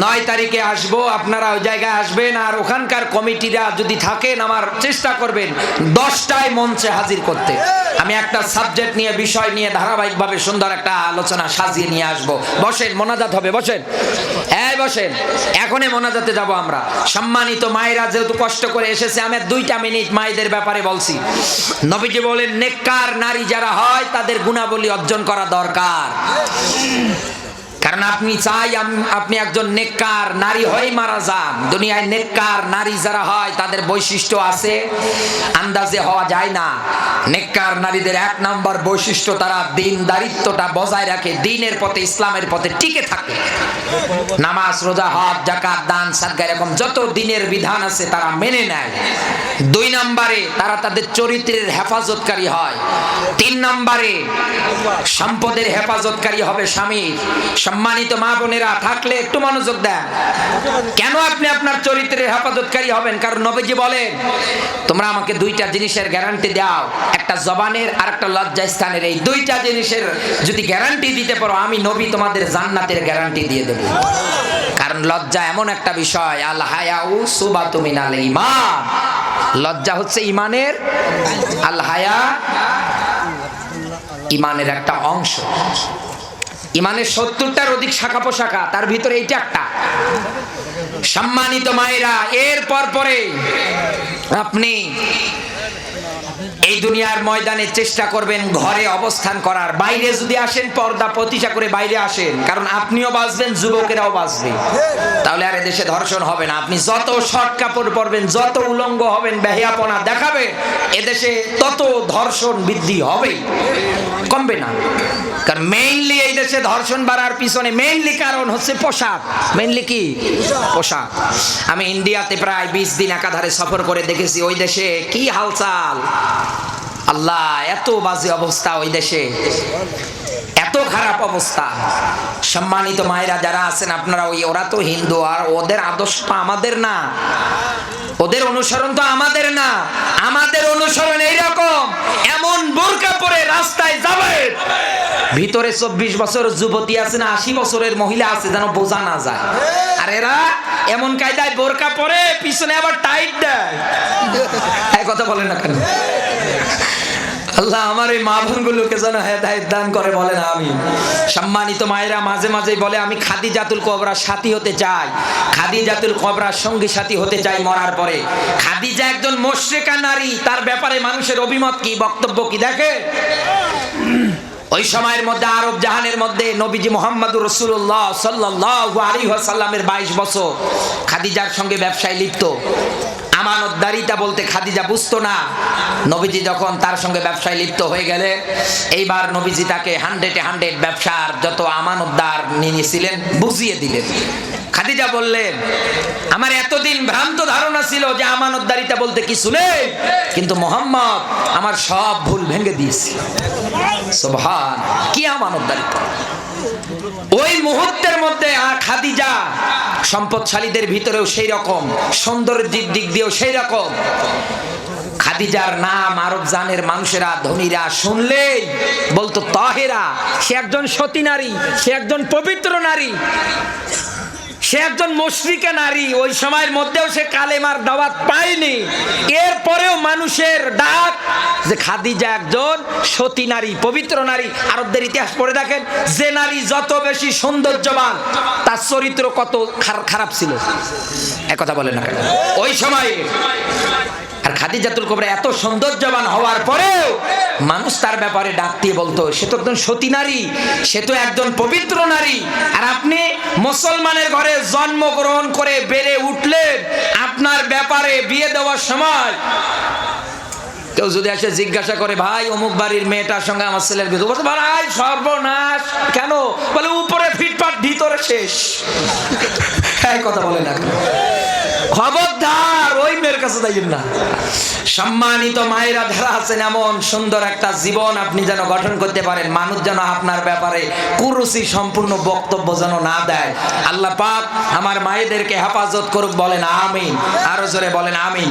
9 তারিখে আসবো। আপনারা ওই জায়গায় আসবেন, আর ওখানকার কমিটিরা যদি থাকেন আমার চেষ্টা করবেন 10টায় মঞ্চে হাজির করতে। আমি একটা সাবজেক্ট নিয়ে, বিষয় নিয়ে ধারাবাহিকভাবে সুন্দর একটা আলোচনা সাজিয়ে নিয়ে আসবো। বসেন, মোনাজাত হবে, বসেন, এই বসেন, এখনই মোনাজাতে যাব আমরা। সম্মানিত মায়েরা যেহেতু কষ্ট করে এসেছে, আমি 2টা মিনিট মায়েদের ব্যাপারে বলছি। নবীজি বলেন, নেককার নারী যারা হয় তাদের গুণাবলী অর্জন করা দরকার। কারণ আপনি চাই আপনি একজন নেককার নারী হয়ে মারা যান। দুনিয়ায় নেককার নারী যারা হয় তাদের বৈশিষ্ট্য আছে, আন্দাজে হওয়া যায় না। নেককার নারীদের 1 নম্বর বৈশিষ্ট্য, তারা দ্বীনদারিত্বটা বজায় রাখে, দ্বীনের পথে, ইসলামের পথে টিকে থাকে। নামাজ, রোজা, হজ, যাকাত, দান, সাদকা, এরকম যত দ্বীনের বিধান আছে তারা মেনে নেয়। 2 নম্বরে তারা তাদের চরিত্রের হেফাজতকারী হয়। 3 নম্বরে সম্পদের হেফাজতকারী হবে স্বামীর। সম্মানিত মা বোনেরা থাকলে একটু মনোযোগ দেন। কেন আপনি আপনার চরিত্রের হেফাজতকারী হবেন? কারণ নবীজি বলেন, তোমরা আমাকে 2টা জিনিসের গ্যারান্টি দাও, একটা জবানের আর একটা লজ্জাস্থানের। এই 2টা জিনিসের যদি গ্যারান্টি দিতে পারো, আমি নবী তোমাদের জান্নাতের গ্যারান্টি দিয়ে দেব। কারণ লজ্জা এমন একটা বিষয়, আল হায়াউ সুবাতু মিনাল ঈমান, লজ্জা হচ্ছে ঈমানের, আল হায়া ঈমানের একটা অংশ। ঈমানের 70টার অধিক শাখা পোশাখা, তার ভিতরে এইটা একটা। সম্মানিত মায়েরা, এরপর পরে আপনি এই দুনিয়ার ময়দানে চেষ্টা করবেন ঘরে অবস্থান করার। বাইরে যদি আসেন, পর্দা প্রতিষ্ঠা করে বাইরে আসেন, কারণ আপনিও বাঁচবেন, যুবকেরাও বাঁচবে। তাহলে আর এদেশে ধর্ষণ হবে না। আপনি যত শর্ট কাপড় পরবেন, যত উলঙ্গ হবেন, বেহিয়াপনা দেখাবে, এদেশে তত ধর্ষণ বৃদ্ধি হবে, কমবে না। কারণ মেইনলি এই দেশে ধর্ষণ বাড়ার পিছনে মেইনলি কারণ হচ্ছে পোশাক। মেইনলি কি? পোশাক। আমি ইন্ডিয়াতে প্রায় 20 দিন একাধারে সফর করে দেখেছি, ওই দেশে কি হালচাল। আল্লাহ, এত বাজে অবস্থা ওই দেশে, এত খারাপ অবস্থা। সম্মানিত মায়েরা যারা আছেন, আপনারা ওরা তো হিন্দু, আর ওদের আদর্শ তো আমাদের না, ওদের অনুসরণ তো আমাদের না। আমাদের অনুসরণ এইরকম, এমন বোরকা পরে রাস্তায় যাবে, ভিতরে 24 বছর যুবতী আছে না 80 বছরের মহিলা আছে, যেন বোঝা না যায়। আর এরা এমন কায়দায় বোরকা পরে, পিছনে আবার টাইট দেয়। এই কথা বলেন না কেন? আল্লাহ আমার এই মা বোনগুলোকে যেন হেদায়েত দান করে, বলেন আমিন। সম্মানিত মায়েরা মাঝে মাঝেই বলে, আমি খাদিজাতুল কুবরার সাথী হতে চাই, খাদিজাতুল কুবরার সঙ্গী সাথী হতে চাই মরার পরে। খাদিজা একজন মুশরিকা নারী, তার ব্যাপারে মানুষের অভিমত কি, বক্তব্য কি দেখে। ওই সময়ের মধ্যে আরব জাহানের মধ্যে নবীজি মুহাম্মদুর রাসূলুল্লাহ সাল্লাল্লাহু আলাইহি ওয়াসাল্লামের 22 বছর খাদিজার সঙ্গে ব্যবসায় লিপ্ত। আমানতদারিতা বলতে খাদিজা বুঝতো না। নবীজি যখন তার সঙ্গে ব্যবসায় লিপ্ত হয়ে গেলে, এইবার নবীজি তাকে 100 ব্যবসার যত আমানতদার নিয়েছিলেন বুঝিয়ে দিলেন। খাদিজা বললেন, আমার এতদিন ভ্রান্ত ধারণা ছিল যে আমানতদারিতা বলতে কিছু নেই, কিন্তু মুহাম্মদ আমার সব ভুল ভেঙে দিয়েছে। সুবহান, কি আমানতদারিতা! ওই মুহূর্তের মধ্যে খাদিজা সম্পদশালীদের ভিতরেও সেই রকম, সৌন্দর্যের দিক দিয়েও সেই রকম। খাদিজার নাম আরব জানের মানুষেরা, ধনীরা শুনলেই বলতো তাহেরা, সে একজন সতী নারী, সে একজন পবিত্র নারী, সে একজন মুশরিকা নারী। ওই সময়ের মধ্যেও সে কালেমার দাওয়াত পায়নি, এরপরেও মানুষের ডাক যে খাদিজা একজন সতী নারী, পবিত্র নারী। আরবদের ইতিহাস পড়ে দেখেন, যে নারী যত বেশি সৌন্দর্যবান, তার চরিত্র কত খারাপ ছিল। একথা বলে না কেন ওই সময়ে। আর খাদিজাতুল কুবরা এত সৌন্দর্যবান হওয়ার পরেও মানুষ তার ব্যাপারে ডাক দিয়ে বলতো সে তো একজন সতী নারী, সে তো একজন পবিত্র নারী। আর আপনি মুসলমানের ঘরে জন্মগ্রহণ করে বেড়ে উঠলেন, আপনার ব্যাপারে বিয়ে দেওয়ার সময় কেউ যদি এসে জিজ্ঞাসা করে ভাই অমুক বাড়ির মেয়েটার সঙ্গে আমার ছেলের বিয়ে, বলতে ভাই সর্বনাশ। কেন? বলে উপরে ফিটফাট ভিতরে শেষ। এই কথা বলে না, খবরদার ওই মেয়ের কাছে যাইবেন না। সম্মানিত মায়েরা যারা আছেন, এমন সুন্দর একটা জীবন আপনি যেন গঠন করতে পারেন, মানুষ যেন আপনার ব্যাপারে কুরুচি সম্পূর্ণ বক্তব্য যেন না দেয়। আল্লাহ পাক আমার মায়েদেরকে হেফাজত করুক, বলেন আমিন। আরো জোরে বলেন আমিন।